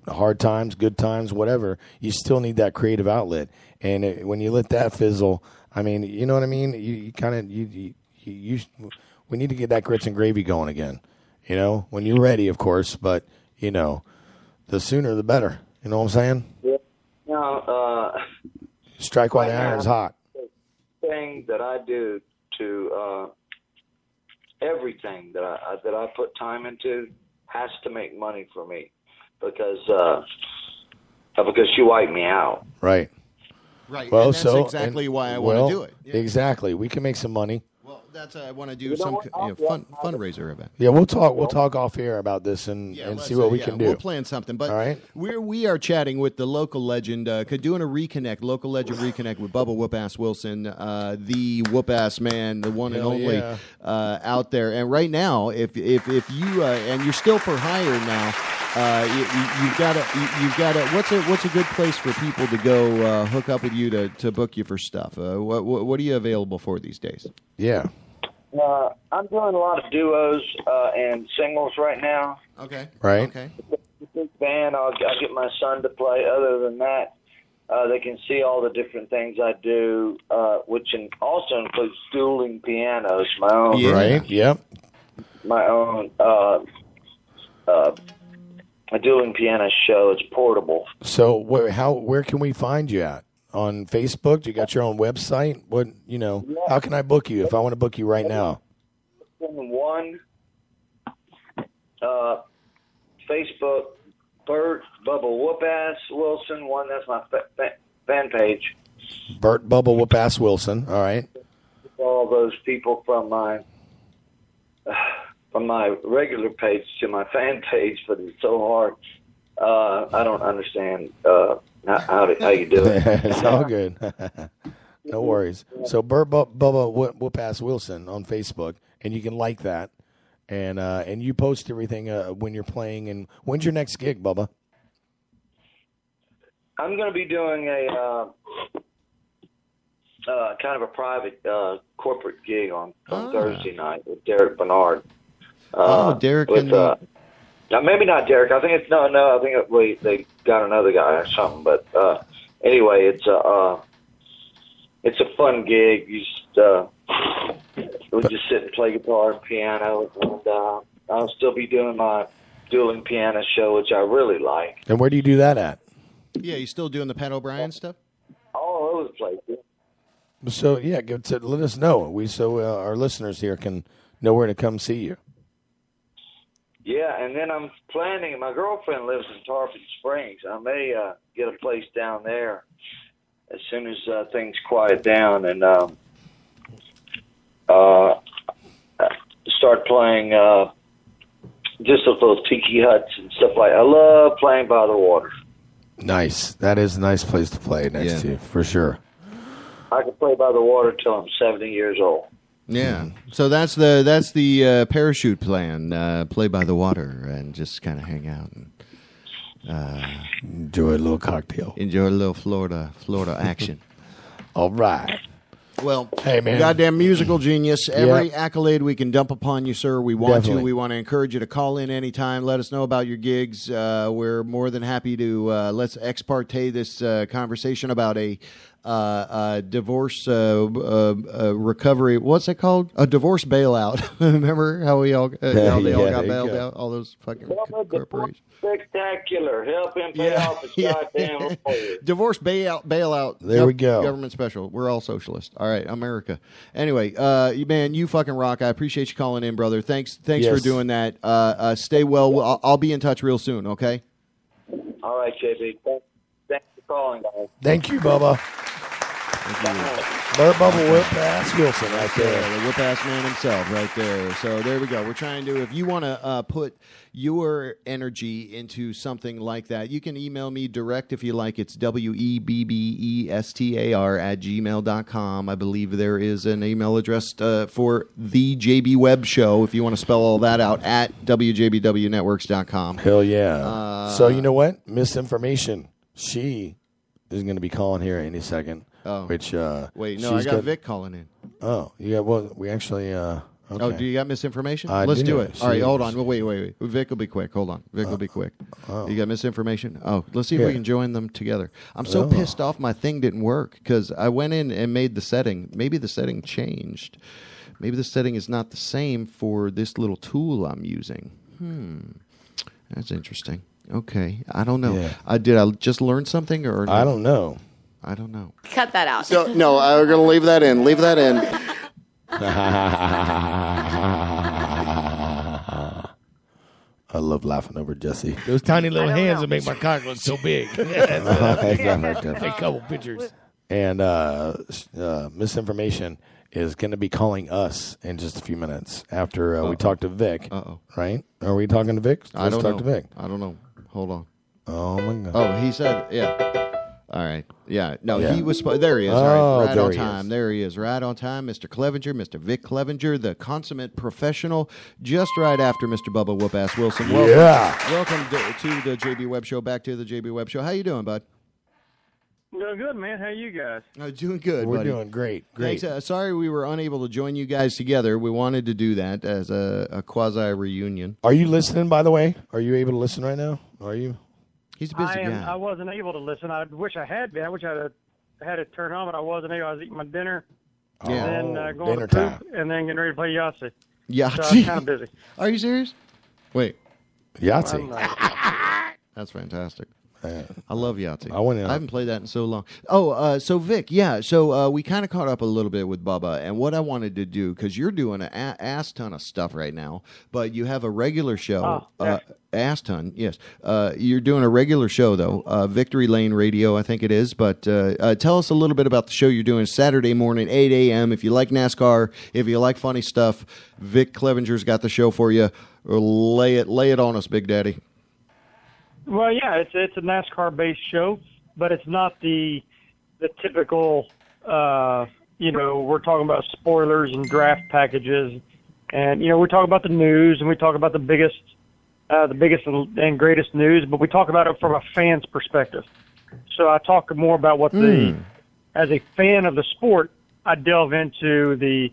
hard times, good times, whatever. You still need that creative outlet. And when you let that fizzle, I mean, you know what I mean? We need to get that grits and gravy going again. You know, when you're ready, of course, but, you know, the sooner the better. You know what I'm saying? Yeah. No, strike while the iron's hot. The thing that I do to everything that I put time into has to make money for me because you wipe me out. Right. Right. Well, and that's exactly why I want to do it. Yeah. Exactly. We can make some money. That's I want to do some fundraiser event. Yeah, we'll talk off air about this and see what we can do. We'll plan something. But all right. we are chatting with the local legend, doing a local legend reconnect with Bubba Whoop-Ass Wilson, the Whoop-Ass man, the one and only out there. And right now, if you and you're still for hire now, you've got to. What's a good place for people to go hook up with you to book you for stuff? What are you available for these days? Yeah. I'm doing a lot of duos and singles right now. Okay. Right. Okay. Big band. I'll get my son to play. Other than that, they can see all the different things I do, which also includes dueling pianos. My own. Yeah. Right. Yep. My own a dueling piano show. It's portable. So where can we find you at? On Facebook? You got your own website? How can I book you if I want to book you right now? One, Facebook, Bert Bubba Whoop-Ass Wilson. One, that's my fan page. Bert Bubba Whoop-Ass Wilson. All right. All those people from my regular page to my fan page, but it's so hard. I don't understand how you do it. It's all good. No worries. So Bert Bubba Whoop-Ass Wilson on Facebook, and you can like that, and you post everything when you're playing. And when's your next gig, Bubba? I'm going to be doing a kind of a private corporate gig on Thursday night with Derek Bernard. Derek with, maybe not Derek. I think it's no. I think they got another guy or something. But anyway, it's a fun gig. You we just sit and play guitar and piano, and I'll still be doing my dueling piano show, which I really like. And where do you do that at? Yeah, you still doing the Pat O'Brien stuff? All over the place. Yeah. So yeah, let us know. Our listeners here can know where to come see you. Yeah, and then I'm planning. My girlfriend lives in Tarpon Springs. I may get a place down there as soon as things quiet down, and start playing just those little tiki huts and stuff like that. I love playing by the water. Nice. That is a nice place to play next to you, for sure. I can play by the water till I'm 70 years old. Yeah. So that's the parachute plan. Play by the water and just kind of hang out and enjoy a little cocktail. Enjoy a little Florida action. All right. Well, hey man, goddamn musical genius. Every accolade we can dump upon you, sir. We want to. We want to encourage you to call in anytime. Let us know about your gigs. We're more than happy to let's ex parte this conversation about a divorce recovery. What's it called? A divorce bailout. Remember how we all how they all got bailed out? All those fucking corporations. Spectacular. Help him pay off his goddamn lawyer. Divorce bailout. There we go. Government special. We're all socialists. All right, America. Anyway, man, you fucking rock. I appreciate you calling in, brother. Thanks for doing that. Stay well. I'll be in touch real soon. Okay. All right, JB. Thanks for calling, guys. Thank you, Bubba. Bubba Whip-Ass Wilson right there. The Whip-Ass man himself right there. So there we go. We're trying to, if you want to put your energy into something like that, you can email me direct if you like. It's WEBBESTAR@gmail.com. I believe there is an email address for the JB Web Show if you want to spell all that out at WJBWnetworks.com. Hell yeah. So you know what? Misinformation. She is going to be calling here any second. Oh. Which wait, no, I got Vic calling in. Oh, yeah. Well, we actually. Okay. Oh, do you got misinformation? Let's do it. All right, hold on. Wait. Vic will be quick. Hold on. Vic will be quick. You got misinformation? Oh, let's see if we can join them together. I'm so pissed off my thing didn't work because I went in and made the setting. Maybe the setting changed. Maybe the setting is not the same for this little tool I'm using. That's interesting. Okay, I don't know. Yeah. Did I just learn something or? No? I don't know. Cut that out. So no, we're gonna leave that in. Leave that in. I love laughing over Jesse. Those tiny little hands that make my cock look so big. Take a couple pictures. And misinformation is going to be calling us in just a few minutes after we talk to Vic. Right? Are we talking to Vic? Let's talk to Vic. I don't know. Hold on. Oh my God. Oh, he said, yeah. All right. Yeah. No, he was. There he is. All right. Right on time. There he is. Right on time. Mr. Clevenger, Mr. Vic Clevenger, the consummate professional, just right after Mr. Bubba Whoop-Ass Wilson. Welcome, welcome to the JB Web Show. Back to the JB Web Show. How you doing, bud? Doing good, man. How are you guys? Doing good, We're buddy. doing great. Thanks. Sorry we were unable to join you guys together. We wanted to do that as a quasi-reunion. Are you listening, by the way? Are you able to listen right now? Are you? He's a busy guy. I wasn't able to listen. I wish I had been. I wish I had it turned on, but I wasn't able. I was eating my dinner. Yeah. And then going dinner to poop, time. and then getting ready to play Yahtzee. Yahtzee? So I'm kind of busy. Are you serious? Wait. Yahtzee. That's fantastic. I love Yahtzee. I haven't played that in so long. Oh, so Vic, yeah. So we kind of caught up a little bit with Bubba, and what I wanted to do, because you're doing an ass ton of stuff right now, but you have a regular show. Ass ton, yes. You're doing a regular show, though. Victory Lane Radio, I think it is. But tell us a little bit about the show you're doing Saturday morning, 8 a.m. If you like NASCAR, if you like funny stuff, Vic Clevenger's got the show for you. Lay it on us, Big Daddy. Well, yeah, it's a NASCAR-based show, but it's not the typical, we're talking about spoilers and draft packages, and, we're talking about the news, and we talk about the biggest and greatest news, but we talk about it from a fan's perspective. So I talk more about what as a fan of the sport, I delve into the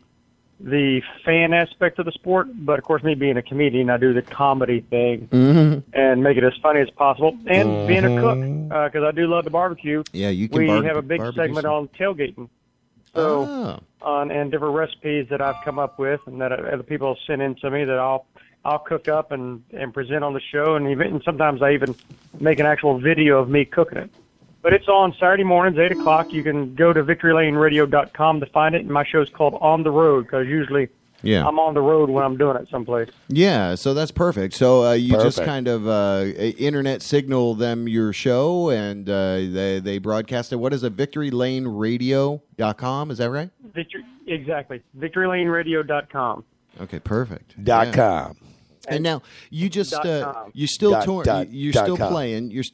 fan aspect of the sport, but of course, me being a comedian, I do the comedy thing and make it as funny as possible. And being a cook, because I do love the barbecue. Yeah, you can. We have a big segment on tailgating, and different recipes that I've come up with, and that other people send in to me that I'll cook up and present on the show, and sometimes I even make an actual video of me cooking it. But it's on Saturday mornings, 8 o'clock. You can go to victorylaneradio.com to find it. And my show's called On the Road because usually I'm on the road when I'm doing it someplace. Yeah, so that's perfect. So you just kind of internet signal them your show, and they broadcast it. What is it, victorylaneradio.com? Is that right? Exactly. victorylaneradio.com. Okay, perfect. .com. And now you just you're still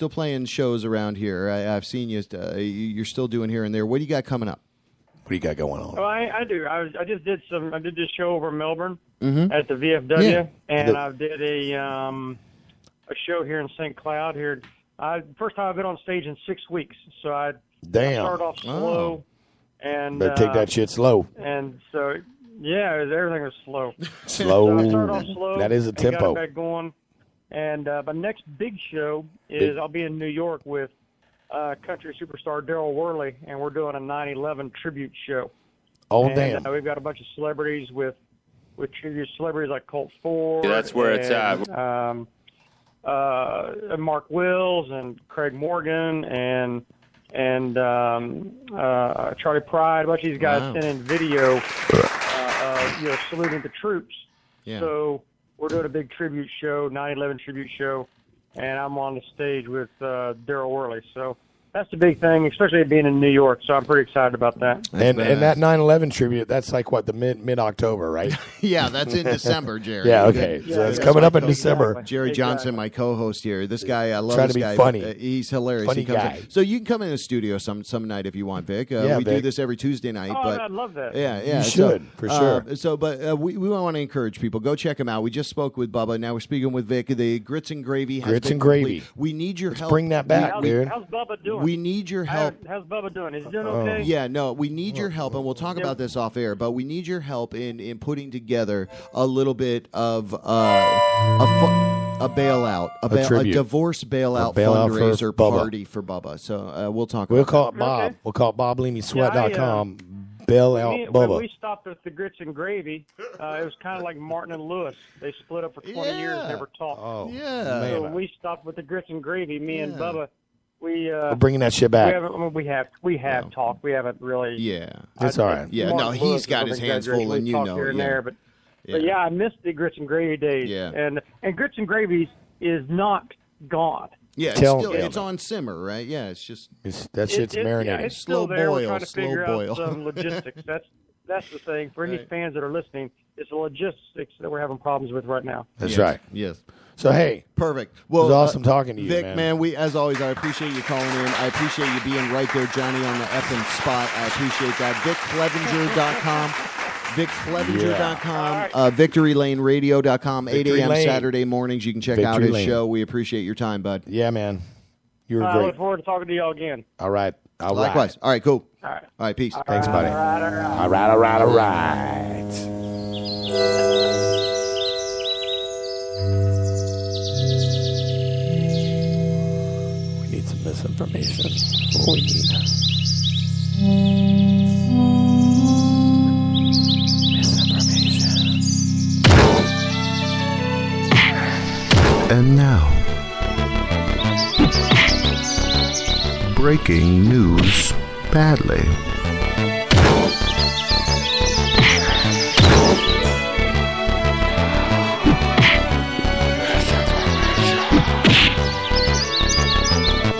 playing shows around here. I've seen you. You're still doing here and there. What do you got coming up? What do you got going on? Oh, I do. I did this show over in Melbourne at the VFW, and I did a show here in St. Cloud. Here, first time I've been on stage in 6 weeks. So I started off slow, and better take that shit slow. And so. Yeah, everything was slow. Slow. So I started off slow. That is a tempo. Got it back going. And my next big show is I'll be in New York with country superstar Daryl Worley, and we're doing a 9/11 tribute show. Oh, and, damn. We've got a bunch of celebrities with tribute celebrities like Colt Ford. Yeah, that's where it's at. Mark Wills and Craig Morgan and Charlie Pride. A bunch of these guys sent in video, saluting the troops. Yeah. So we're doing a big tribute show, 9/11 tribute show, and I'm on the stage with Daryl Worley. So that's the big thing, especially being in New York. So I'm pretty excited about that. And that 9/11 tribute, that's like what, the mid-October, right? Yeah, that's in December, Jerry. Yeah, okay. So it's coming up in December. Jerry Johnson, my co-host here. This guy, I love Try this to be guy. funny. He's hilarious. Funny he comes guy. In. So you can come in the studio some night if you want, Vic. We do this every Tuesday night. Oh, I'd love that. Yeah. You should, for sure. But we want to encourage people. Go check him out. We just spoke with Bubba. Now we're speaking with Vic. The Grits and Gravy. Grits and Gravy. We need your help. Bring that back, dude. How's Bubba doing? We need your help. How's Bubba doing? Is he doing okay? Yeah, no, we need your help, and we'll talk about this off air, but we need your help in putting together a little bit of a bailout, a divorce bailout fundraiser party for Bubba. So we'll talk We'll about call that. it Bob. We'll call it BobLeamySweat.com. Bail out Bubba. When we stopped at the Grits and Gravy, it was kind of like Martin and Lewis. They split up for 20 years, never talked. Oh, yeah. So when we stopped with the Grits and Gravy, me and Bubba, we're bringing that shit back. We have talked. We haven't really. Yeah, it's all right. Yeah, no, he's got his hands full, and you know. Here and there, but yeah, I missed the Grits and Gravy days. Yeah. And Grits and Gravy is not gone. Yeah, it's on simmer, right? Yeah, it's just that shit's marinating. Yeah, it's still there. We're trying to figure boil. out some logistics. That's the thing. For any fans that are listening, it's the logistics that we're having problems with right now. That's right. Yes. So, hey. Perfect. Well, it was awesome talking to you, Vic, man. As always, I appreciate you calling in. I appreciate you being right there, Johnny, on the effing spot. I appreciate that. VicClevenger.com. VicClevenger.com. VictoryLaneRadio.com. 8 a.m. Saturday mornings. You can check out his show. We appreciate your time, bud. Yeah, man. You were I great. look forward to talking to y'all again. All right. Likewise. All right, cool. All right. All right, peace. Thanks, buddy. All right. We need some misinformation. We need misinformation. And now, breaking news badly.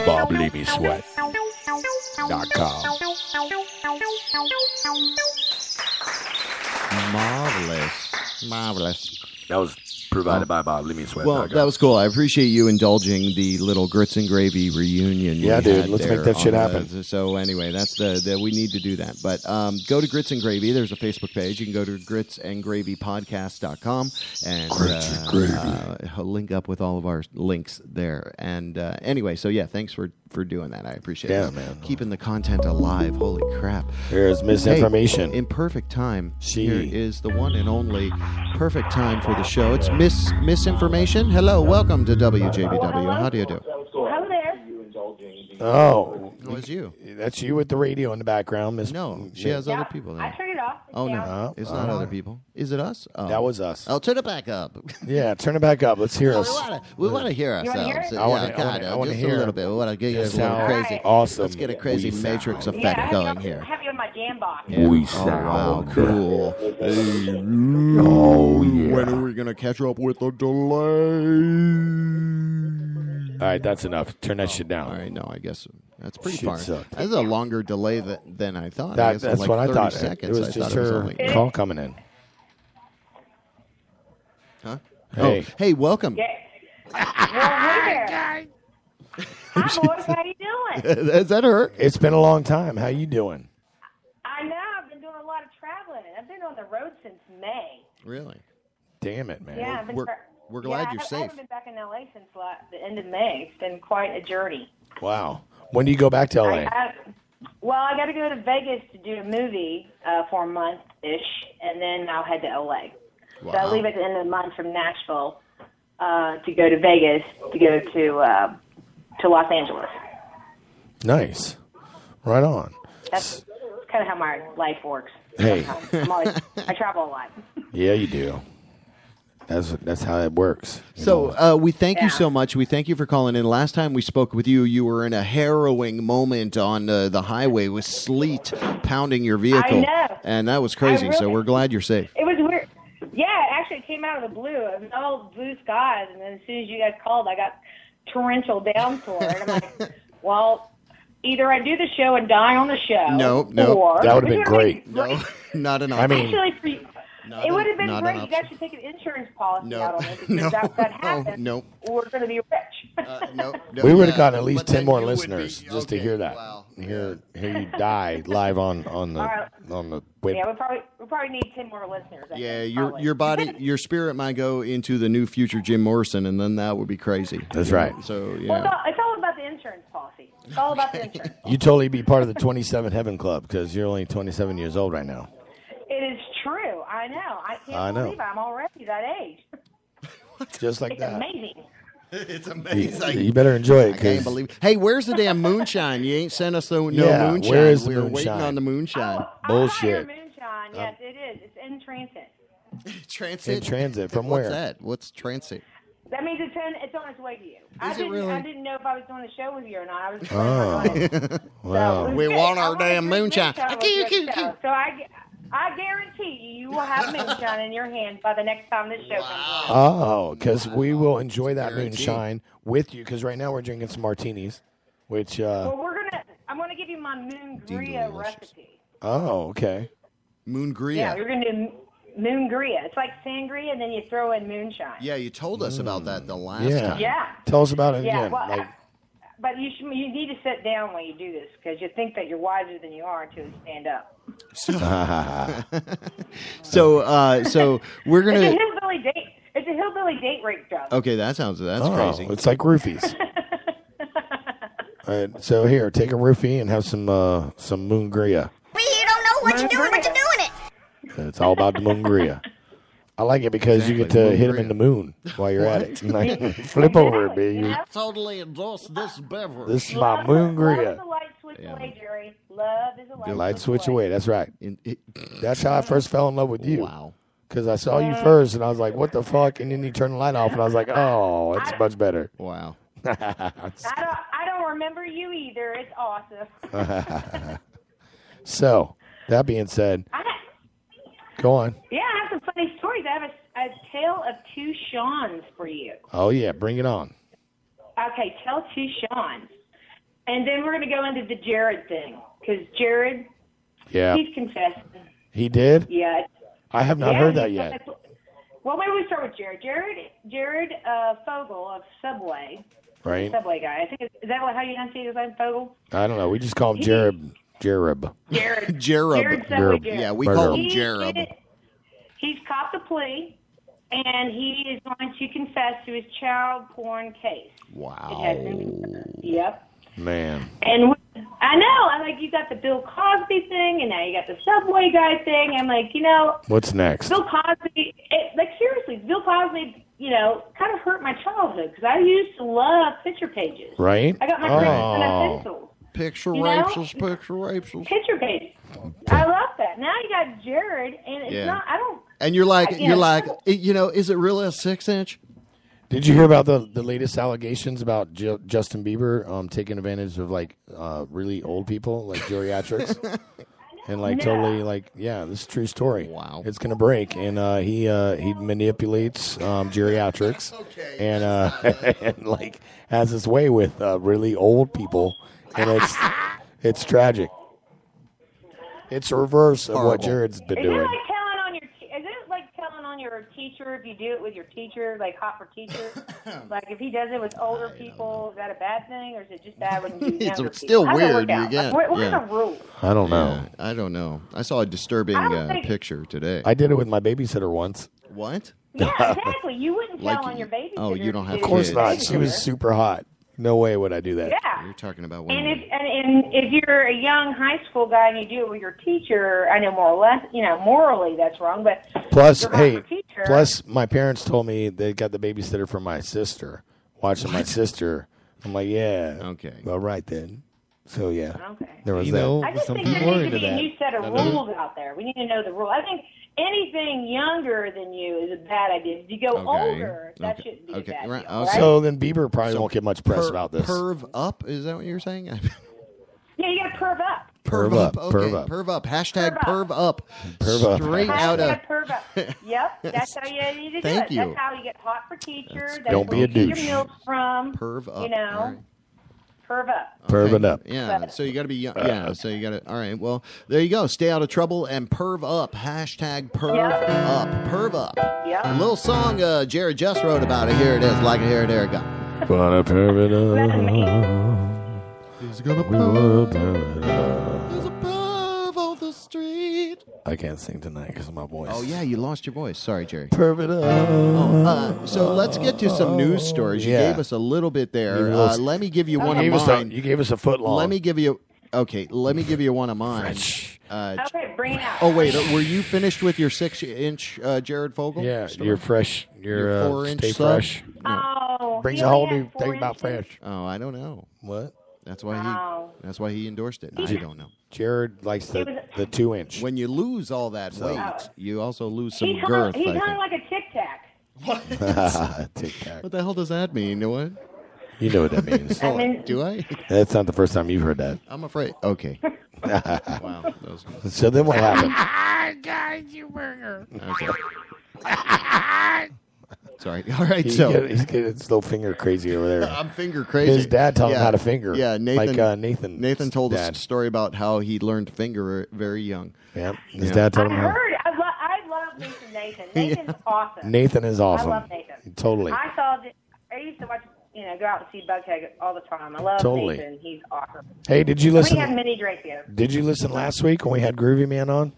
BobLeamySweat.com. Marvelous. That was provided by BobLeamySweat.com. Well, that was cool. I appreciate you indulging the little Grits and Gravy reunion. Yeah, dude. Let's make that shit happen. So anyway, that's we need to do that. But go to Grits and Gravy. There's a Facebook page. You can go to gritsandgravypodcast.com and link up with all of our links there. And anyway, so yeah, thanks for doing that. I appreciate it. Yeah, man. Keeping the content alive. Holy crap. Here's misinformation. Hey, in perfect time, here is the one and only perfect time for the show. It's Misinformation. Hello, welcome to WJBW. How do you do? Hello there. Oh. It was you. That's you with the radio in the background, Miss. No, she has other people there. I turned it off. Oh, no. It's not other people. Is it us? Oh. That was us. Oh, turn it back up. Yeah, turn it back up. Let's hear us. We want to hear ourselves. I want to hear a little bit. We want to get you a little crazy. Awesome. Let's get a crazy Matrix effect going here. I have you in my jam box. Yeah. We sound cool. Oh, yeah. When are we going to catch up with the delay? All right, that's enough. Turn that shit down. All right, no, I guess that's pretty Shit far. sucked. That's a longer delay than I thought. That, I guess that's like what I 30 thought. Seconds. It was just her call coming in. Huh? Hey. Oh, hey, welcome. Yeah. Well, hey there. Hi, boys. How you doing? Is that her? It's been a long time. How you doing? I know. I've been doing a lot of traveling. I've been on the road since May. Really? Damn it, man. Yeah, I've been we're glad you're I safe. haven't been back in LA since the end of May. It's been quite a journey. Wow. When do you go back to LA? I got to go to Vegas to do a movie for a month-ish, and then I'll head to LA. Wow. So I leave at the end of the month from Nashville to go to Vegas to go to Los Angeles. Nice. Right on. That's kind of how my life works. Hey. I travel a lot. Yeah, you do. That's how it works. So we thank you so much. We thank you for calling in. Last time we spoke with you, you were in a harrowing moment on the highway with sleet pounding your vehicle. I know. And that was crazy, so we're glad you're safe. It was weird. Yeah, actually it came out of the blue. It was all blue skies, and then as soon as you guys called, I got torrential downpour. And I'm like, well, either I do the show and die on the show. No. Or, that would have been great. No, not enough. I mean, actually, it would have been great. You guys should take an insurance policy out on it because that happened. We're going to be rich. We would have gotten at least 10 more listeners just to hear that. Wow. Hear you die live on the web. Yeah, we probably need 10 more listeners. Yeah, your body, your spirit might go into the new future Jim Morrison, and then that would be crazy. That's right. So yeah. Well, it's all about the insurance policy. It's all about the insurance. You totally be part of the 27 Heaven Club because you're only 27 years old right now. It is true. I know. I can't believe I'm already that age. Just like it's that. Amazing. It's amazing. You better enjoy it. I can't believe. Hey, where's the damn moonshine? You ain't sent us no moonshine. Where is the We're moonshine? waiting on the moonshine. Bullshit. Moonshine. Yes, it is. It's in transit. Transit? In transit. From What's where? that? What's transit? That means it's on its way to you. I didn't know if I was doing a show with you or not. I was just wow. So we want our damn moonshine. So I guarantee you will have moonshine in your hand by the next time this show comes on. Oh, because we will enjoy that moonshine with you. Because right now we're drinking some martinis, which. Well, I'm gonna give you my Moongria recipe. Oh, okay. Moongria. Yeah, we're gonna do Moongria. It's like sangria, and then you throw in moonshine. Yeah, you told us about that the last time. Yeah. Tell us about it again. Well, but you need to sit down when you do this because you think that you're wiser than you are until you stand up. So we're gonna. It's a hillbilly date rape drug. Okay, that's crazy. It's like roofies. All right, so here, take a roofie and have some Moongria. We don't know what you're doing, but you're doing it. It's all about the Moongria. I like it because you get to hit them in the moon while you're at it. Like, flip over, baby. Totally endorse this beverage. This is my Moongria. Love is a light switch away, Jerry. Love is a light switch away. That's right. That's how I first fell in love with you. Wow. Because I saw you first, and I was like, what the fuck? And then you turned the light off, and I was like, oh, it's much better. Wow. I don't remember you either. It's awesome. So, that being said, go on. Yeah, I have some funny stories. I have a tale of two Seans for you. Oh, yeah. Bring it on. Okay, tell two Seans. And then we're going to go into the Jared thing. Because Jared, he's confessed. He did? Yeah. I have not heard that yet. Well, maybe we start with Jared. Jared Fogle of Subway. Right. Subway guy. I think is that how you enunciate his name, Fogle? I don't know. We just call him Jared. Jared. Jared. Yeah, we call him Jared. He's copped a plea, and he is going to confess to his child porn case. Wow. It has been, yep. Man. And I know. I'm like, you got the Bill Cosby thing, and now you got the Subway guy thing. I'm like, what's next? Bill Cosby. Seriously, Bill Cosby. Kind of hurt my childhood because I used to love picture pages. Right. I got my friends and pencils. Picture rapes. Picture pages. I love that. Now you got Jared, and it's not. I don't. And you're like, is it really a 6-inch? Did you hear about the latest allegations about Justin Bieber taking advantage of really old people, like geriatrics? And totally this is a true story. Wow. It's gonna break, and he manipulates geriatrics, and has his way with really old people, and it's tragic. It's a reverse of what Jared's been doing. Is it like telling on your teacher if you do it with your teacher, like hot for teacher? Like if he does it with older people, is that a bad thing, or is it just bad when you do younger It's still people? weird. What are the rules? I don't know. I don't know. I saw a disturbing picture today. I did it with my babysitter once. What? Yeah, exactly. You wouldn't tell on your babysitter. Oh, you don't have Of course not. She was super hot. No way would I do that. Yeah. You're talking about women. And if you're a young high school guy and you do it with your teacher, I know more or less, morally that's wrong, but plus my parents told me they got the babysitter for my sister. Watching my sister. I'm like, yeah. Okay. All right then. So yeah, Okay. there was You that. know, I just some think there people are needs to into be a that. new set of rules out there. We need to know the rule. I think anything younger than you is a bad idea. If you go older, that shouldn't be a bad Right. deal. Okay. Right? So then Bieber probably won't get much press about this. Perv up? Is that what you're saying? Yeah, you got to perv up. Perv up. Okay. Perv up. Perv up. Hashtag perv up. Perv up. Straight out of. Perv up. Yep, that's how you need to do Thank it. you. That's how you get hot for teachers. That's Don't where be a you get douche. your milk from. Perv up. You know, All right. perv up. Perv it up. Yeah, so you got to be young. Yeah, so you got to. All right, well, there you go. Stay out of trouble and perv up. Hashtag perv up. Perv up. Yep. A little song Jared just wrote about it. Here it is. Like it, here it, there it go. Wanna perv it up. He's gonna perv it up. There's a perv on the street. I can't sing tonight because of my voice. Oh, yeah, you lost your voice. Sorry, Jerry. Perv it up. So let's get to some news stories. You Yeah. gave us a little bit there. You lost- Let me give you one You of gave mine. you gave us a foot long. Let me give you. Okay, let me give you one of mine. Okay, bring it out. Oh wait, were you finished with your 6-inch Jared Fogle? Yeah, story? you're fresh. Your You're 4-inch stay sub? fresh. Oh, Brings he a whole only new had 4 thing about inches? fresh. Oh, I don't know. What? That's why Wow. That's why he endorsed it. I don't know. Jared likes the 2-inch. When you lose all that weight, you also lose some He's girth. He's I think. kind of like a Tic Tac. Tic Tac. What the hell does that mean? You know what? You know what that means. I mean- Do I? That's not the first time you've heard that. I'm afraid. Okay. Wow. So then what happened? Guys, you burger. Okay. Sorry. All right. He's So getting his little finger crazy over there. I'm finger crazy. His dad taught him how to finger. Yeah, Nathan. Like Nathan. Nathan told us dad. a story about how he learned to finger very young. Yeah, his dad taught I him how. heard. I love Nathan. Nathan's awesome. Nathan is awesome. I love Nathan. Totally. I used to watch, go out and see Buckhead all the time. I love Totally. Nathan. He's awesome. Hey, did you listen? We had many drinks here. Did you listen last week when we had Groovy Man on?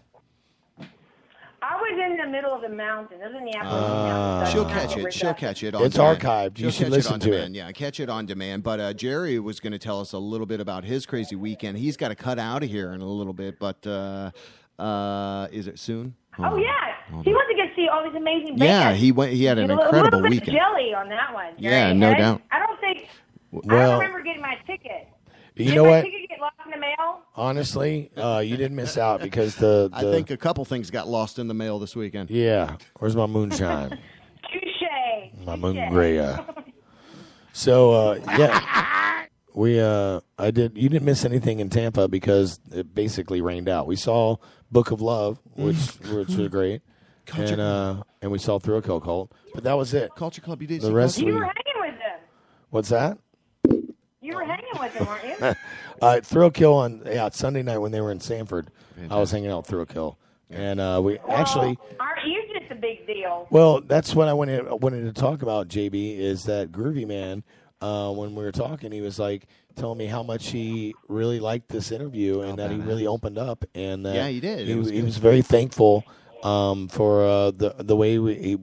I was in the middle of the mountain. It was in the Appalachian Mountains. She'll catch it. She'll catch it on It's demand. archived. You She'll should catch listen on to it. demand. Yeah, catch it on demand. But Jerry was going to tell us a little bit about his crazy weekend. He's got to cut out of here in a little bit, but is it soon? Oh, yeah. He went to go see all these amazing bands. Yeah, he went. He had an incredible a little bit weekend. Of jelly on that one. Yeah, Jerry. no And doubt. I don't think. I Well, don't remember getting my ticket. you Did know my what? ticket get lost in the mail? Honestly, you didn't miss out because the I think a couple things got lost in the mail this weekend. yeah. Where's my moonshine? Touche. My moon So yeah, I did. You didn't miss anything in Tampa because it basically rained out. We saw Book of Love, which was great, and we saw Thrill a Kill Cult, but that was it. Culture Club, you did. The rest You we. were hanging with them. What's that? You were hanging with them, weren't you? Thrill Kill on Sunday night when they were in Sanford. I was hanging out with Thrill Kill, and we actually. Aren't you just a big deal? Well, that's what I wanted to talk about, JB, is that Groovy Man, when we were talking, he was like telling me how much he really liked this interview and that he really opened up. And Yeah, he did. He It was he good. was very thankful for the way he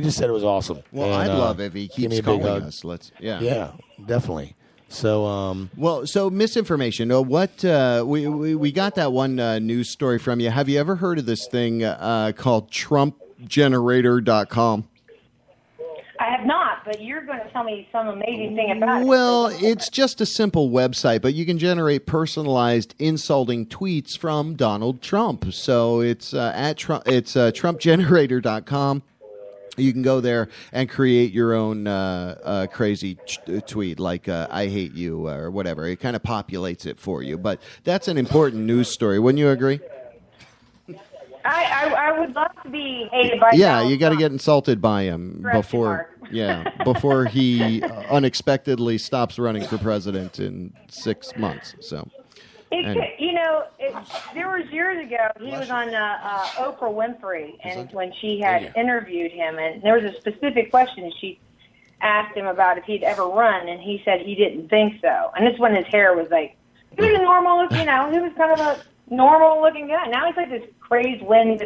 just said it was awesome. Well, And, I'd love if he give me keeps a big calling hug. us. Let's. Yeah. Yeah, definitely. So, Well, so misinformation. What we got that one news story from you. Have you ever heard of this thing called TrumpGenerator.com? I have not, but you're going to tell me some amazing thing about it. Well, it's just a simple website, but you can generate personalized insulting tweets from Donald Trump. So it's at Trump. It's TrumpGenerator.com. You can go there and create your own crazy tweet, like "I hate you" or whatever. It kind of populates it for you. But that's an important news story. Wouldn't you agree? I would love to be hated by Yeah, Donald you got to Trump. get insulted by him Question before he unexpectedly stops running for president in 6 months. So, There was years ago, he was on Oprah Winfrey, and when she had interviewed him, and there was a specific question she asked him about if he'd ever run, and he said he didn't think so. And this when his hair was like, he was a normal, he was kind of a normal-looking guy. Now he's like this crazed wind.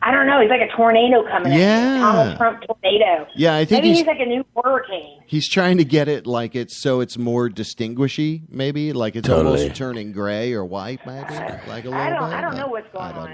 I don't know. He's like a tornado coming at him. Donald Trump tornado. Yeah, I think maybe he's like a new hurricane. He's trying to get it like it's more distinguishy, maybe like it's Totally. almost turning gray or white, maybe like a little I don't bit. know what's going on.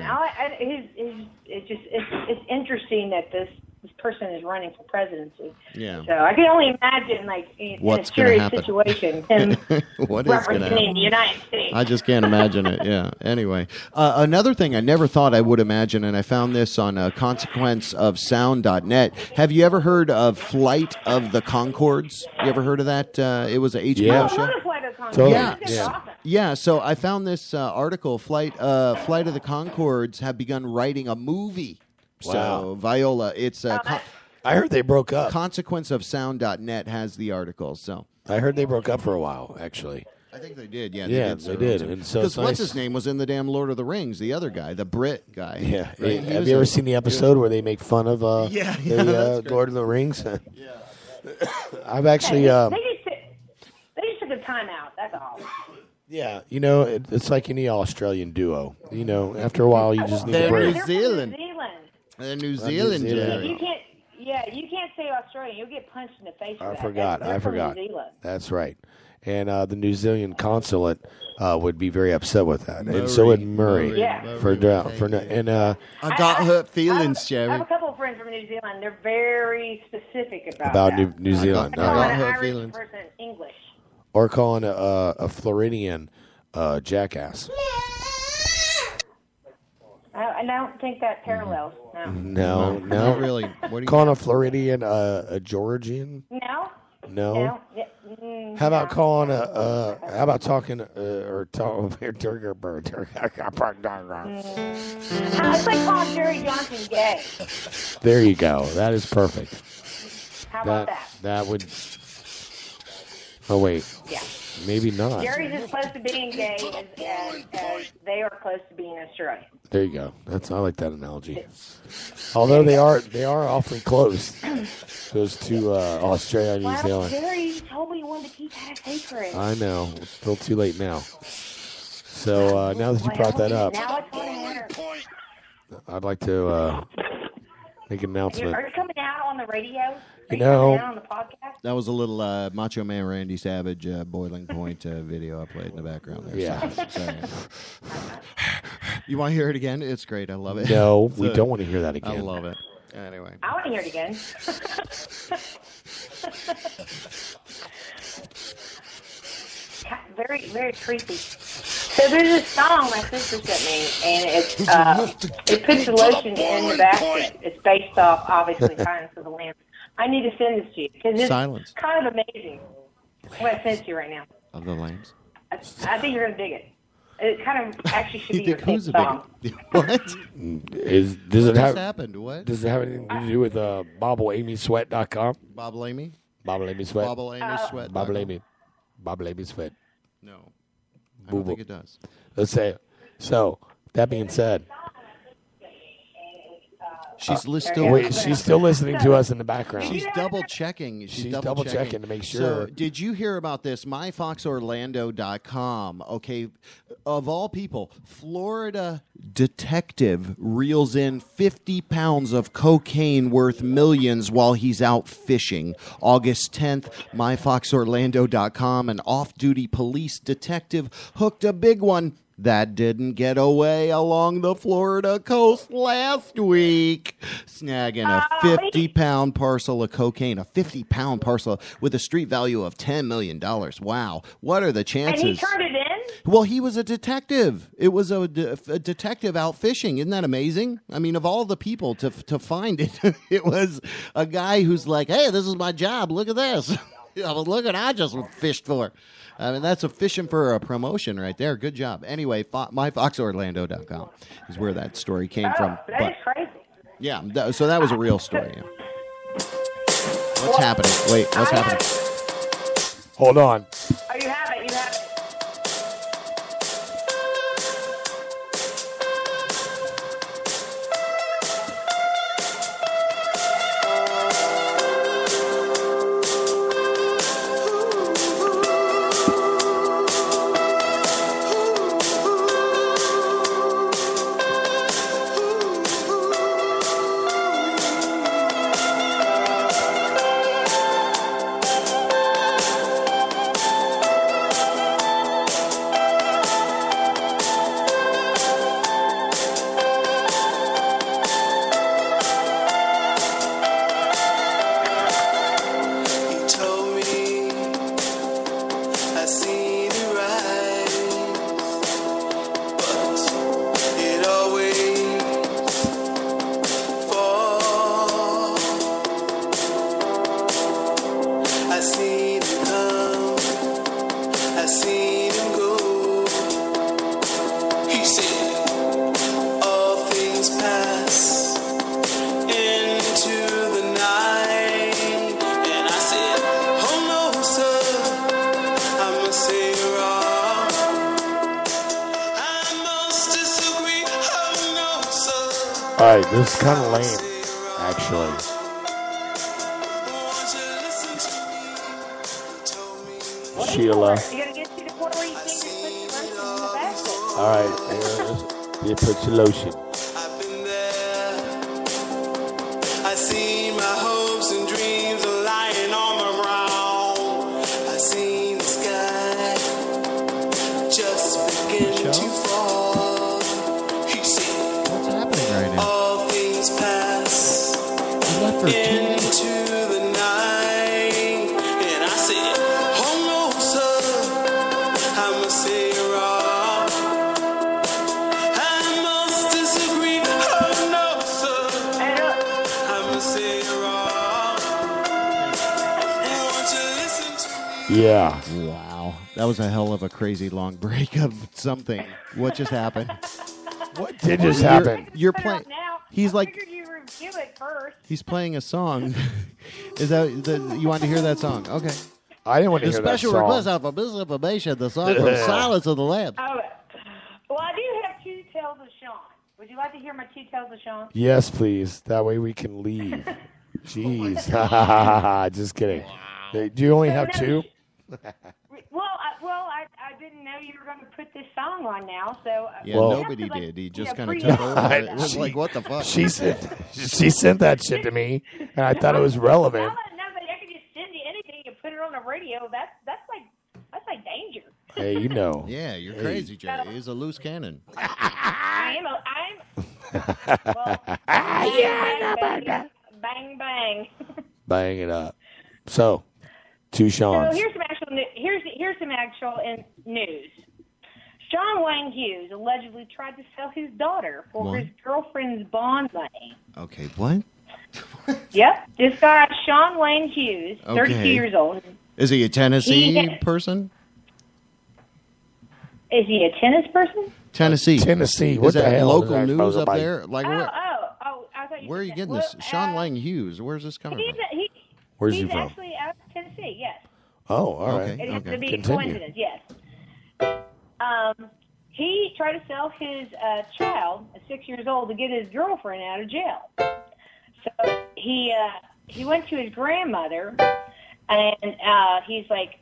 It's interesting that this this person is running for presidency. Yeah. So I can only imagine, like, in What's a serious gonna happen? situation, him What is going to representing happen? the United States. I just can't imagine it. Yeah. Anyway, another thing I never thought I would imagine, and I found this on consequenceofsound.net. Have you ever heard of Flight of the Conchords? You ever heard of that? It was an HBO show. Totally. Yeah. Yeah. Yeah, so I found this article. Flight of the Conchords have begun writing a movie. Wow. So, Viola, it's I heard they broke up. Consequenceofsound.net has the article. So I heard they broke up for a while, actually. I think they did. Yeah, they did. And so because it's what's nice. his name was in the damn Lord of the Rings, the other guy, the Brit guy. Yeah. Right? Have you ever seen the episode where they make fun of the that's Lord of the Rings? Yeah. I've actually... They just took a time out, that's all. Yeah, it's like any Australian duo. After a while, you just need They're a break. New Zealand. New Zealand. They're New Zealand, New Zealand. Jerry. You can't say Australian. You'll get punched in the face. I for forgot. That. They're from forgot. New Zealand. That's right. And the New Zealand consulate would be very upset with that, and so would Murray. Yeah. I got hurt feelings, I have Jerry. a couple of friends from New Zealand. They're very specific about about New Zealand. Calling All an right. Irish person English. Or calling a Floridian jackass. I don't think that parallels. No. No, Not really. What do you calling a Floridian a Georgian? No. No. Yeah. How about calling how about talking or talking? It's like calling Jerry Johnson gay. There you go. That is perfect. How about that? That would. Oh wait. Yeah. Maybe not. Jerry's as close to being gay as they are close to being Australian. There you go. I like that analogy. Although they are awfully close. Those two Australia and New Zealand. Jerry told me you wanted to keep that secret. I know. It's still too late now. So now that you brought that up, Now it's on air. I'd like to make an announcement. Are you coming out on the radio? You know, coming out on the podcast? That was a little Macho Man Randy Savage Boiling Point video I played in the background there. Yeah. Sorry. You want to hear it again? It's great. I love it. No, we don't want to hear that again. I love it. Anyway. I want to hear it again. Very, very creepy. So there's a song my sister sent me, and it puts the lotion in the basket. It's based off, obviously, Silence of the Lambs. I need to send this to you because it's Silence. kind of amazing. What I sent to you right now. Of the Lambs. I think you're gonna dig it. It kind of actually should be You your think who's favorite a song. big what? Does it What have just happened? What? Does it have anything to do with BobbleAmySweat.com? Bob Lamy? Bobble Amy Sweat. Bobble Amy Sweat. Bobble Amy. Bobble Amy Sweat. No. I don't think it does. Let's say it. So, that being said, She's she's still listening to us in the background. She's double checking. She's double checking to make sure. So, did you hear about this? MyFoxOrlando.com. Okay, of all people, Florida detective reels in 50 pounds of cocaine worth millions while he's out fishing. August 10th, MyFoxOrlando.com. An off-duty police detective hooked a big one that didn't get away along the Florida coast last week, snagging a 50-pound parcel of cocaine, a 50-pound parcel with a street value of $10 million. Wow. What are the chances? And he turned it in? Well, he was a detective. It was a detective out fishing. Isn't that amazing? I mean, of all the people to find it, it was a guy who's like, hey, this is my job. Look at this. Look what I just fished for. I mean, that's a fishing for a promotion right there. Good job. Anyway, myfoxorlando.com is where that story came from. That is crazy. Yeah, so that was a real story. Yeah. What's happening? Wait, what's happening? Hold on. Oh, you have it. You have it. All right, this is kind of lame, actually. Sheila. You gotta get to the point where you can't just put your lotion in the basket. All right, you put your lotion. I see my hopes and dreams are lying on the ground. I see the sky just begin to fall. You see, what's happening right now? All things pass into the night, and I say, oh no, sir, I must say you're wrong. I must disagree. Oh no, sir, I must say you're wrong. Won't you listen to me? Yeah. Wow. That was a hell of a crazy long break of something. What just happened? What did just happen? You're playing. He's I like, figured you review it first. he's playing a song. Is that you want to hear that song? Okay. I didn't want to The hear that special song. request out for misinformation, the song from Silence of the Lambs. Oh, well, I do have Two Tales of Sean. Would you like to hear my Two Tales of Sean? Yes, please. That way we can leave. Jeez. Just kidding. Do you only have two? Well, I didn't know you were going to put this song on now, so... Yeah, nobody did. He just kind of took over. It was like, what the fuck? She sent that shit to me, and I thought it was relevant. No, but I could just send you anything and put it on the radio. That's like danger. Hey, you know. Yeah, you're crazy, Jay. He's a loose cannon. I'm bang, bang. Bang it up. So, two Seans. So here's some actual news. Sean Wayne Hughes allegedly tried to sell his daughter for his girlfriend's bond money. Okay, what? Yep, this guy Sean Wayne Hughes, 32 years old. Is he a Tennessee person? Is he a tennis person? Tennessee. What is the that hell local is that news up about? there? Like, I thought where are you getting this? Sean Wayne Hughes. Where's this coming from? Where's he he's from? actually out of Tennessee, yes. Oh, all right. It has to be a Continue. coincidence, yes. He tried to sell his child, 6 years old, to get his girlfriend out of jail. So he went to his grandmother, and he's like,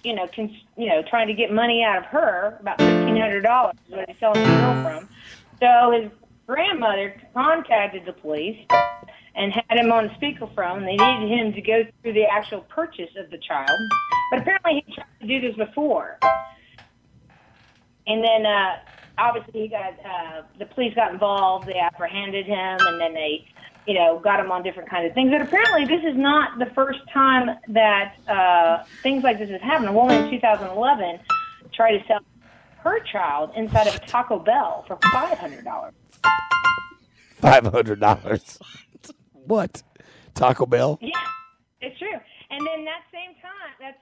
trying to get money out of her, about $1,500 is what he's selling his girl from. So his grandmother contacted the police and had him on speakerphone. They needed him to go through the actual purchase of the child. But apparently he tried to do this before. And then, obviously, he got the police got involved. They apprehended him, and then they, got him on different kinds of things. But apparently this is not the first time that things like this has happened. A woman in 2011 tried to sell her child inside of a Taco Bell for $500. $500. What? Taco Bell? Yeah, it's true. And then that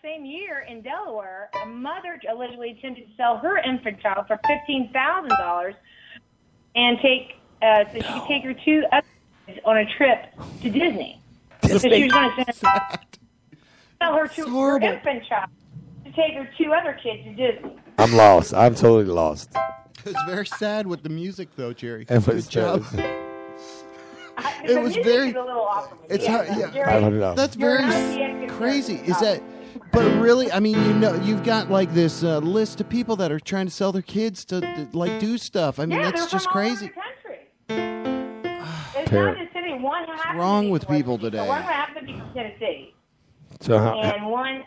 same year in Delaware, a mother allegedly attempted to sell her infant child for $15,000 and so she could take her two other kids on a trip to Disney. So she was going to sell her infant child to take her two other kids to Disney. I'm lost. I'm totally lost. It's very sad with the music, though, Jerry. It was Good job. It was very. A little off from It's hard, yeah. $500. That's very crazy. Is that? But really, I mean, you've got like this list of people that are trying to sell their kids to like do stuff. I mean, that's just crazy. It's not just city. One What's wrong with people today? One happens to be from Tennessee, and one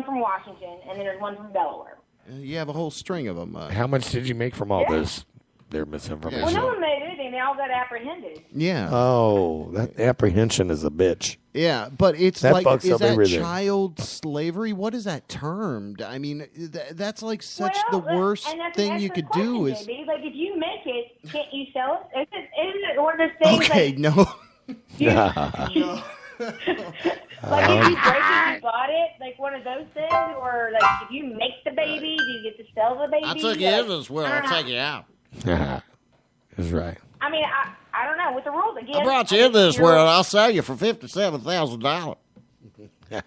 from Washington, and then there's one from Delaware. You have a whole string of them. How much did you make from all this? Their misinformation. Well, no one made anything. They all got apprehended. Yeah. Oh, that apprehension is a bitch. Yeah, but it's that like, bucks is up that everything. child slavery? What is that termed? I mean, that's like such the worst thing you could do is... Baby. Like, if you make it, can't you sell it? Isn't it one of those things Okay, like... no. No. Like, if you break it, you bought it? Like, one of those things? Or, like, if you make the baby, do you get to sell the baby? I took you in this world. I'll take you out. That's right. I mean, I don't know. With the rules, again... I brought you in this world. I'll sell you for $57,000.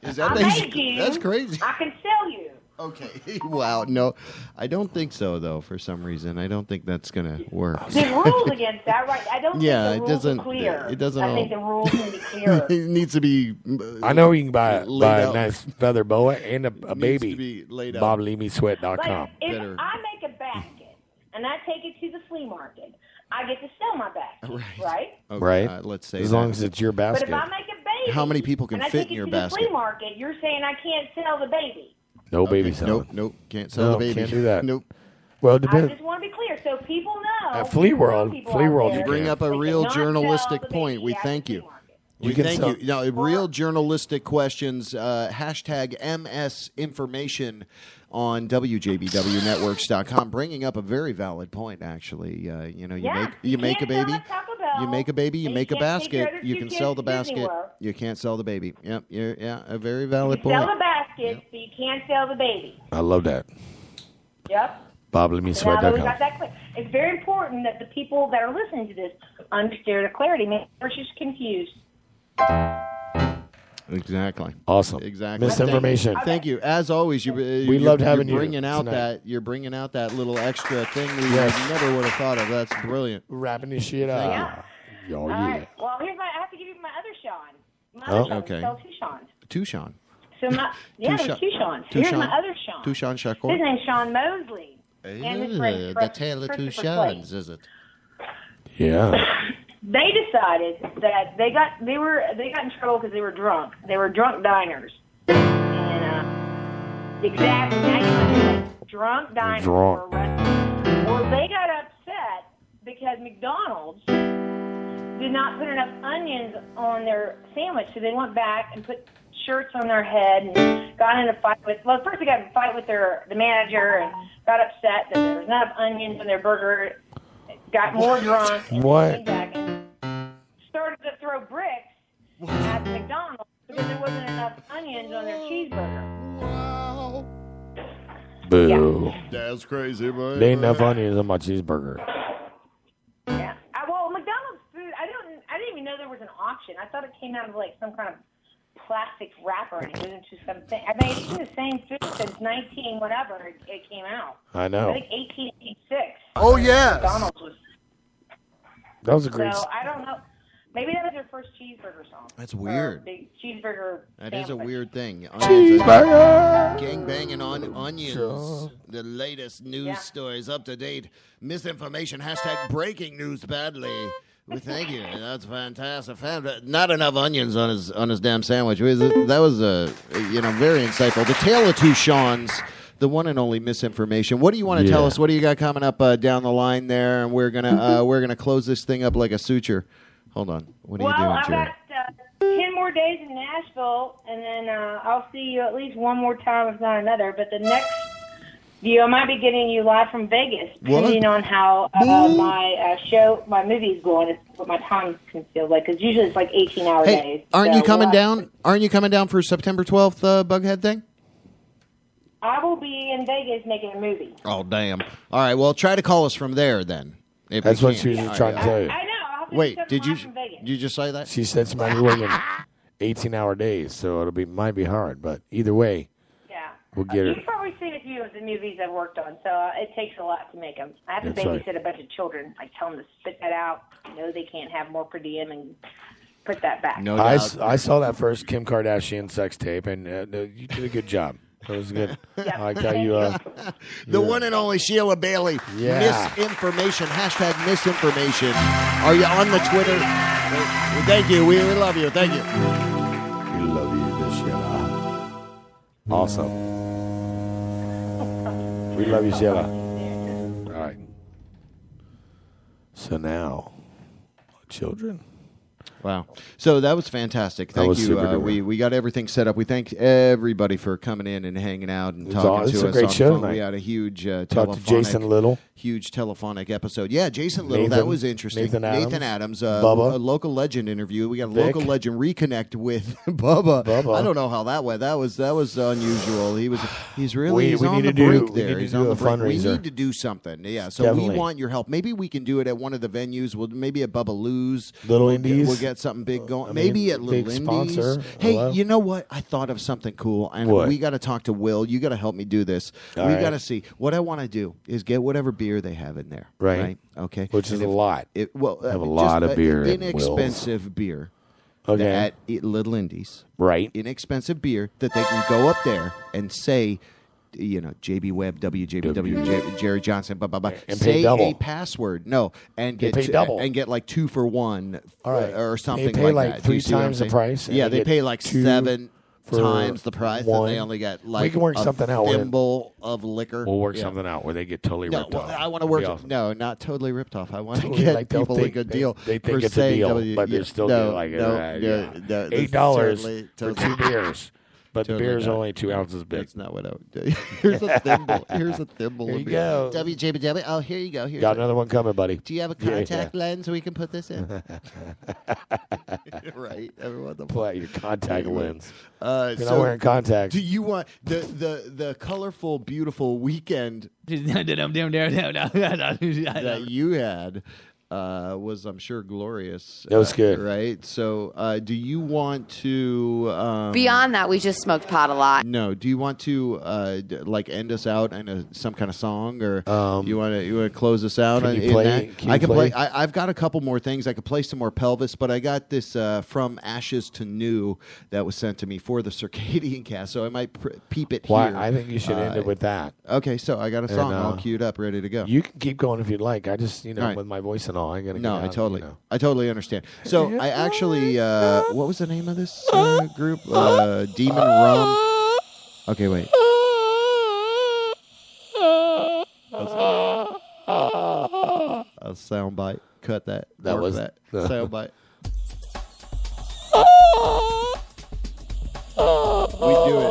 Is that I made you. That's crazy. I can sell you. Okay. Wow. No, I don't think so, though, for some reason. I don't think that's going to work. There's rules against that, right? I don't think the rules are clear. It doesn't I think the rules need to be clearer. It needs to be I know you can buy a out. nice feather boa and a baby. to be laid out. BobLeamySweat.com. Like, if I make a basket and I take it to the flea market, I get to sell my basket, right? Okay, Right. let's say as that. long as it's your But basket. if I make a baby, How many people can and I fit take in it your to basket? the flea market, you're saying I can't sell the baby. No baby selling. Nope. Can't sell the baby. Can't do that. Nope. Well, it I depends. just want to be clear so people know. At Flea World, people Flea out World, there, you Bring can. up a they real cannot sell journalistic the point. baby We at thank the you. flea market. We can thank sell- you. Now, real journalistic questions. Hashtag MS Information on WJBWNetworks.com. Bringing up a very valid point. Actually, you make a baby. You make a baby. You make a basket. You can sell the basket. You can't sell the baby. Yep. A very valid point. Sell the basket, but you can't sell the baby. I love that. Yep. BobLeamySweat.com. So now that we got that clear. It's very important that the people that are listening to this understand the clarity. Maybe they're just confused. Exactly. Awesome. Exactly. Misinformation. Thank you. As always, We loved having you bringing out tonight. You're bringing out that little extra thing we Yes. never would have thought of. That's brilliant. Wrapping this shit up. Yeah. Oh, All yeah. right. Well, I have to give you my other Sean. My Oh. other Sean. Okay. Sell two Seans. Two Sean. So there's two Seans. Here's my other Sean. Two Sean Shakur. His name's Sean Mosley. And his friend The Tale of Two Christopher Seans, is it? Yeah. They decided that they got in trouble because they were drunk. They were drunk diners. And exactly, now you know, drunk diners Drunk. were arrested. Well, they got upset because McDonald's did not put enough onions on their sandwich, so they went back and put shirts on their head and got in a fight with. Well, first they got in a fight with the manager and got upset that there was not enough onions on their burger. Got more drunk. And What? Came back and started to throw bricks at McDonald's because there wasn't enough onions on their cheeseburger. Wow. Boo. That's crazy, man. There ain't enough onions on my cheeseburger. Yeah. Well, McDonald's food. I didn't even know there was an option. I thought it came out of like some kind of plastic wrapper and it went into something. I mean, it's been the same food since 19 whatever it came out. I know. I think 1886. Oh, yes. McDonald's was. That was a great. So I don't know. Maybe that was their first cheeseburger song. That's weird. Or big cheeseburger. That is a sandwich. weird thing. Cheeseburger. Gang banging on onions. Sure. The latest news Yeah. stories, up to date. Misinformation. Hashtag breaking news badly. Well, thank you. That's fantastic. Not enough onions on his damn sandwich. That was very insightful. The Tale of Two Seans. The one and only misinformation. What do you want to tell us? What do you got coming up down the line there? And we're gonna close this thing up like a suture. Hold on. What are you doing, I've Jerry? got 10 more days in Nashville, and then I'll see you at least one more time, if not another. But the next view, I might be getting you live from Vegas, depending on how my movie is going. It's what my time can feel like, because usually it's like 18-hour days. Aren't So you coming we'll down? Aren't you coming down for September 12th Bughead thing? I will be in Vegas making a movie. Oh, damn. All right, well, try to call us from there then. If That's you what can. she was All trying to tell you. I know. I'll have to Wait, set did them you live from Vegas. you just say that? She said somebody working 18-hour days, so might be hard. But either way, Yeah. we'll get her. You've probably seen a few of the movies I've worked on, so it takes a lot to make them. I have to That's right. babysit a bunch of children. I tell them to spit that out. No, they can't have more per diem and put that back. No I doubt. saw that first Kim Kardashian sex tape, and you did a good job. It was good. Yeah. I like how you. The one and only Sheila Bailey. Yeah. Misinformation. Hashtag misinformation. Are you on the Twitter? Thank you. We love you. Thank you. We love you, Sheila. Awesome. We love you, Sheila. All right. So now, children. Wow. So that was fantastic. That Thank was you. super duper. We got everything set up. We thank everybody for coming in and hanging out and It was talking it's to a us great on show the phone. tonight. We had a huge Talked to Jason Little. Huge telephonic episode. Yeah, Jason Little. Nathan- that was interesting. Nathan Adams. A Bubba. local legend interview. We got a Vic. local legend reconnect with Bubba. Bubba. I don't know how that went. That was unusual. He's really We he's need on to the do- brink we there. need to He's do on a the brink. We fundraiser. need to do something. Yeah. So Definitely. we want your help. Maybe we can do it at one of the venues. Maybe at Bubba Lou's. Little Indies. We'll get something big going. Maybe at Little big Indies. sponsor. Hey, Hello? you know what? I thought of something cool, and What? we got to talk to Will. You got to help me do this. All We right. got to see. What I want to do is get whatever beer they have in there. Right. Okay. Which is And a lot. Have a lot of beer at inexpensive beer. Okay. At Little Indies. Right. Inexpensive beer that they can go up there and say, JB Webb, WJBW, Jerry Johnson, blah blah blah. And say pay double. a password. No, and They get pay double. and get like 2 for 1, All right. or something They pay like that. Do you 3 see what I'm times the saying? price, and Yeah, they they get pay like 2 7 for times the price, and 1. they only get like We can work a something out. thimble of liquor. We'll work Yeah. something out where they get totally No, ripped well, off. I want to work. That'd be awesome. No, not totally ripped off. I want to Totally, get like, they'll people a think- good deal. They for think it's a saying deal, but they're still no, good. Like no, that's $8 certainly- for totally- 2 beers, but the Totally beer's not. only 2 ounces big. That's not what I would do. Here's a thimble. Here's a thimble. Here of you beer. go. WJBW. Oh, here you go. Here's Got another one coming, buddy. Do you have a Yeah, contact yeah. lens we can put this in? Right. Everyone. Pull out your contact lens. You're so not wearing contacts. Do you want the colorful, beautiful weekend that you had? Was, I'm sure, glorious. That was good. Right? So, do you want to... Beyond that, we just smoked pot a lot. No. Do you want to, end us out in some kind of song? Or you want to close us out? Can you in play- that? can you I can play? I've got a couple more things. I could play some more Pelvis, but I got this From Ashes to New that was sent to me for the Circadian Cast, so I might peep it Why? here. I think you should end it with that. Okay, so I got a song And, all queued up, ready to go. You can keep going if you'd like. I just, All right. with my voice and all, I gotta. No, get I out, totally, I totally understand. So I actually, what was the name of this group? Demon Rum. Okay, wait. A sound bite. Cut that. That Mark was- that sound bite. We do it.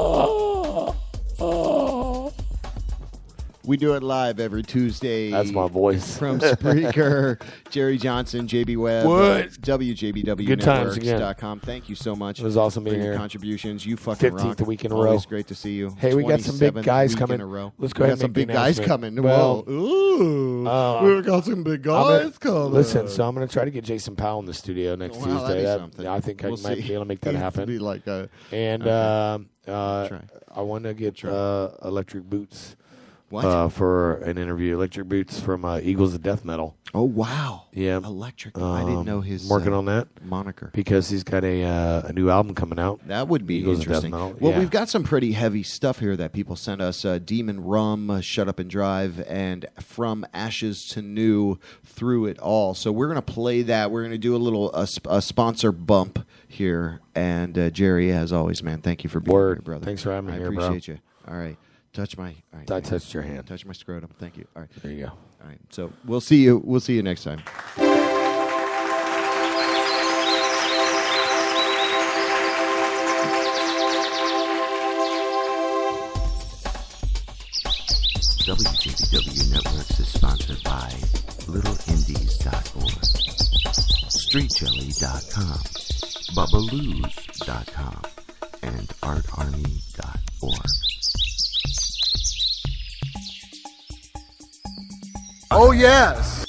We do it live every Tuesday. That's my voice. From Spreaker, Jerry Johnson, JB Webb, What? WJBW Good times Networks.com. Thank you so much. It was awesome for being your here. contributions. You fucking 15th rock. week in a Always row. great to see you. Hey, we got some big 27th guys week coming. in a row. Let's go We ahead got and some make big the guys announcement. coming. Well, Whoa. We got some big guys coming. Listen, so I'm going to try to get Jason Powell in the studio next Well, that'd Tuesday. be something. I think We'll I might see. be able to make that Needs to happen. be like a- and Try. I want to get Electric Boots. What? For an interview. Electric Boots from Eagles of Death Metal. Oh, wow. Yeah. Electric. I didn't know his I'm working on that moniker. because he's got a new album coming out. That would be Eagles of Death interesting. Metal. Well, Yeah. we've got some pretty heavy stuff here that people sent us. Demon Rum, Shut Up and Drive, and From Ashes to New, Through It All. So we're going to play that. We're going to do a little a sponsor bump here. And Jerry, as always, man, thank you for being here, brother. Thanks for having me I here, bro. appreciate you. All right. Touch my... All right, I touched your hand. Touch my scrotum. Thank you. All right. There you go. All right. So we'll see you. We'll see you next time. WJBW Networks is sponsored by LittleIndies.org, StreetJelly.com, Bubbaloo.com, and ArtArmy.org. Oh, yes.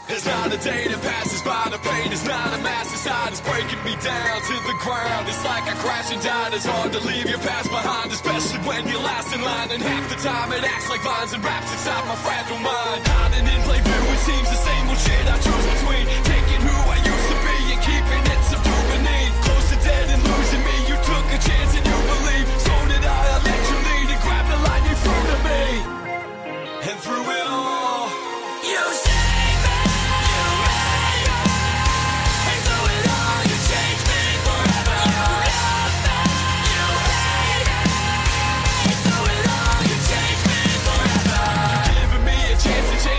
It's not a day that passes by, the pain is not a mass inside, it's breaking me down to the ground. It's like I crashed and died, it's hard to leave your past behind, especially when you're last in line. And half the time it acts like vines and wraps inside my fragile mind. Hiding in plain view, it seems the same old shit I choose between taking who I used to be and keeping it subdued beneath. Close to dead and losing me, you took a chance and you believe. So did I let you lead and grab the line you threw to me. And through it all, you saved me. Chance to change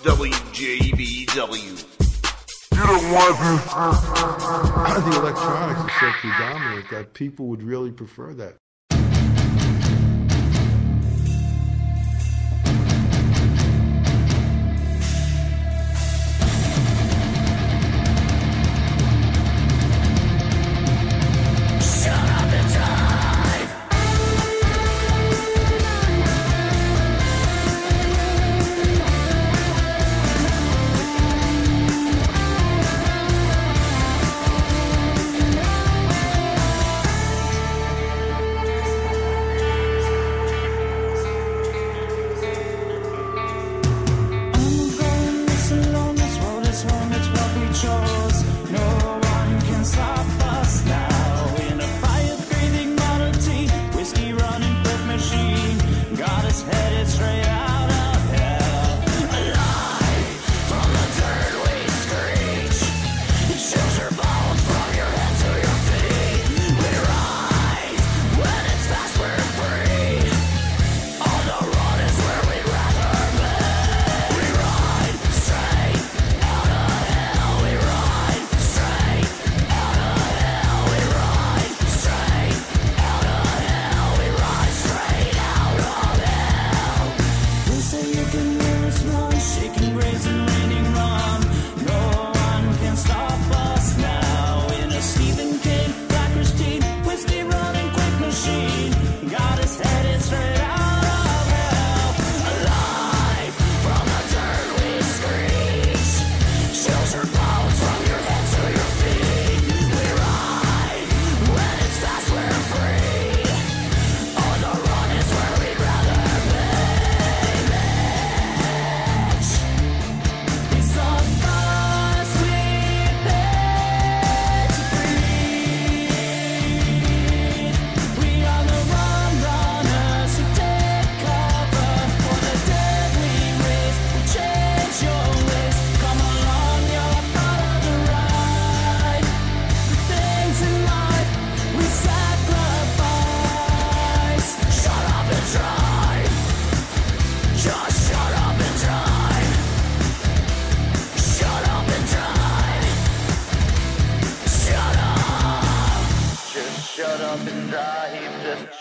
WJBW. You don't want the electronics is so predominant that people would really prefer that.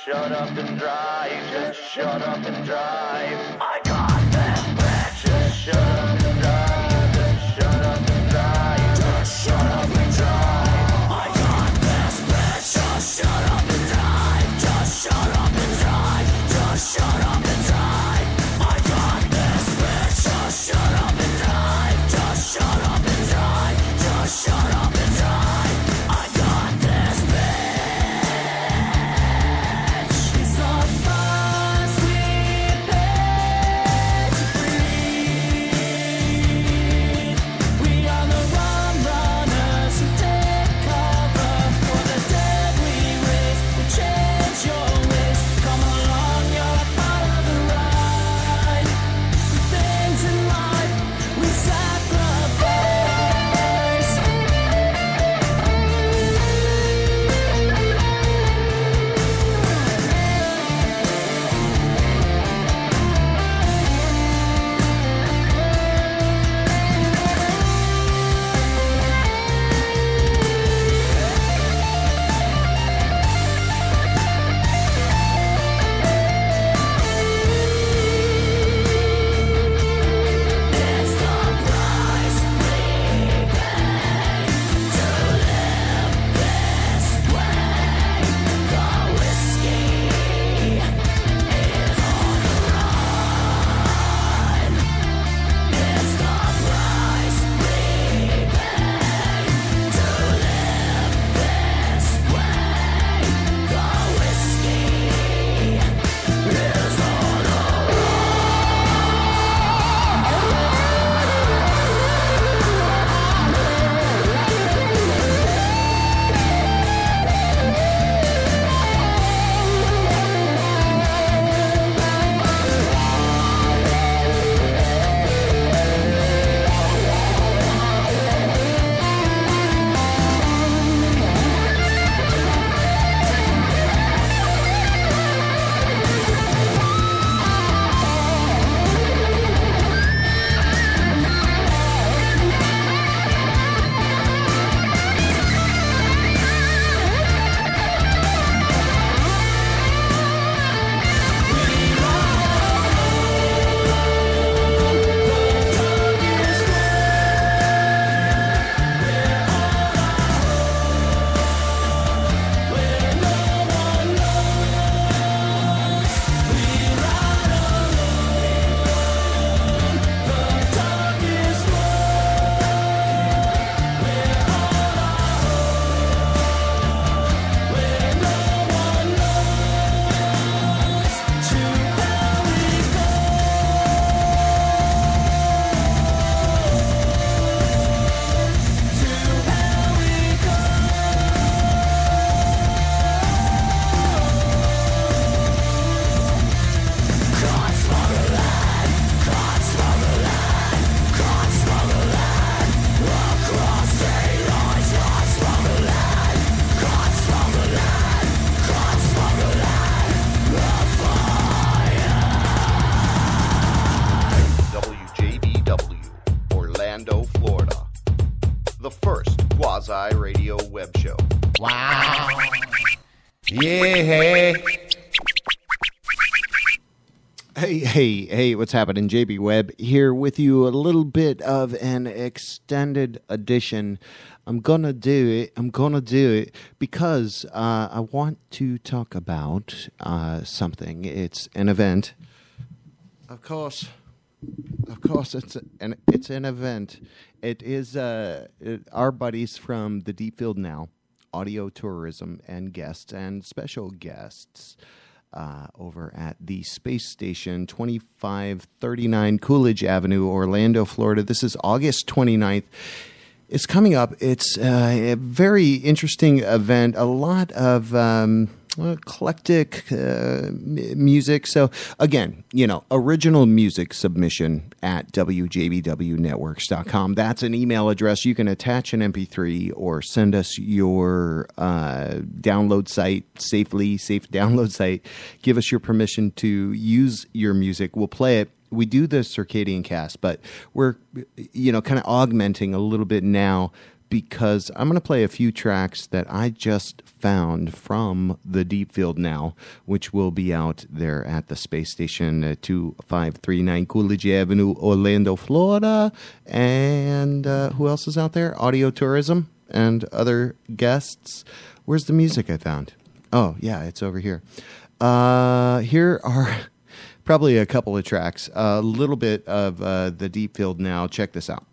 shut up and drive. Just shut up and drive. I got this bitch. Just shut up and drive. Just shut up and drive. Just shut up and drive. I got this bitch. Just shut up and drive. Just shut up and drive. Just shut up and drive. I got this bitch. Just shut up and drive. Just shut up and drive. Just shut up and drive. I got this bitch. It's the first we pay to breathe. quasi radio web show. Wow. Yeah. Hey, what's happening? JB Webb here with you. A little bit of an extended edition. I'm gonna do it because I want to talk about something. It's an event. Of course, it's an event. It is our buddies from the Deep Field Now, audio tourism and guests and special guests. Over at the space station, 2539 Coolidge Avenue, Orlando, Florida. This is August 29th. It's coming up. It's a very interesting event. A lot of eclectic music. So, again, original music submission at WJBWnetworks.com. That's an email address. You can attach an MP3 or send us your download site, safe download site. Give us your permission to use your music. We'll play it. We do the Circadian Cast, but we're, kind of augmenting a little bit now, because I'm going to play a few tracks that I just found from the Deep Field Now, which will be out there at the space station at 2539 Coolidge Avenue, Orlando, Florida. And who else is out there? Audio Tourism and other guests. Where's the music I found? Oh, yeah, it's over here. Here are probably a couple of tracks. A little bit of the Deep Field Now. Check this out.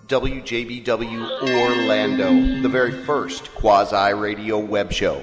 WJBW Orlando, the very first quasi-radio web show.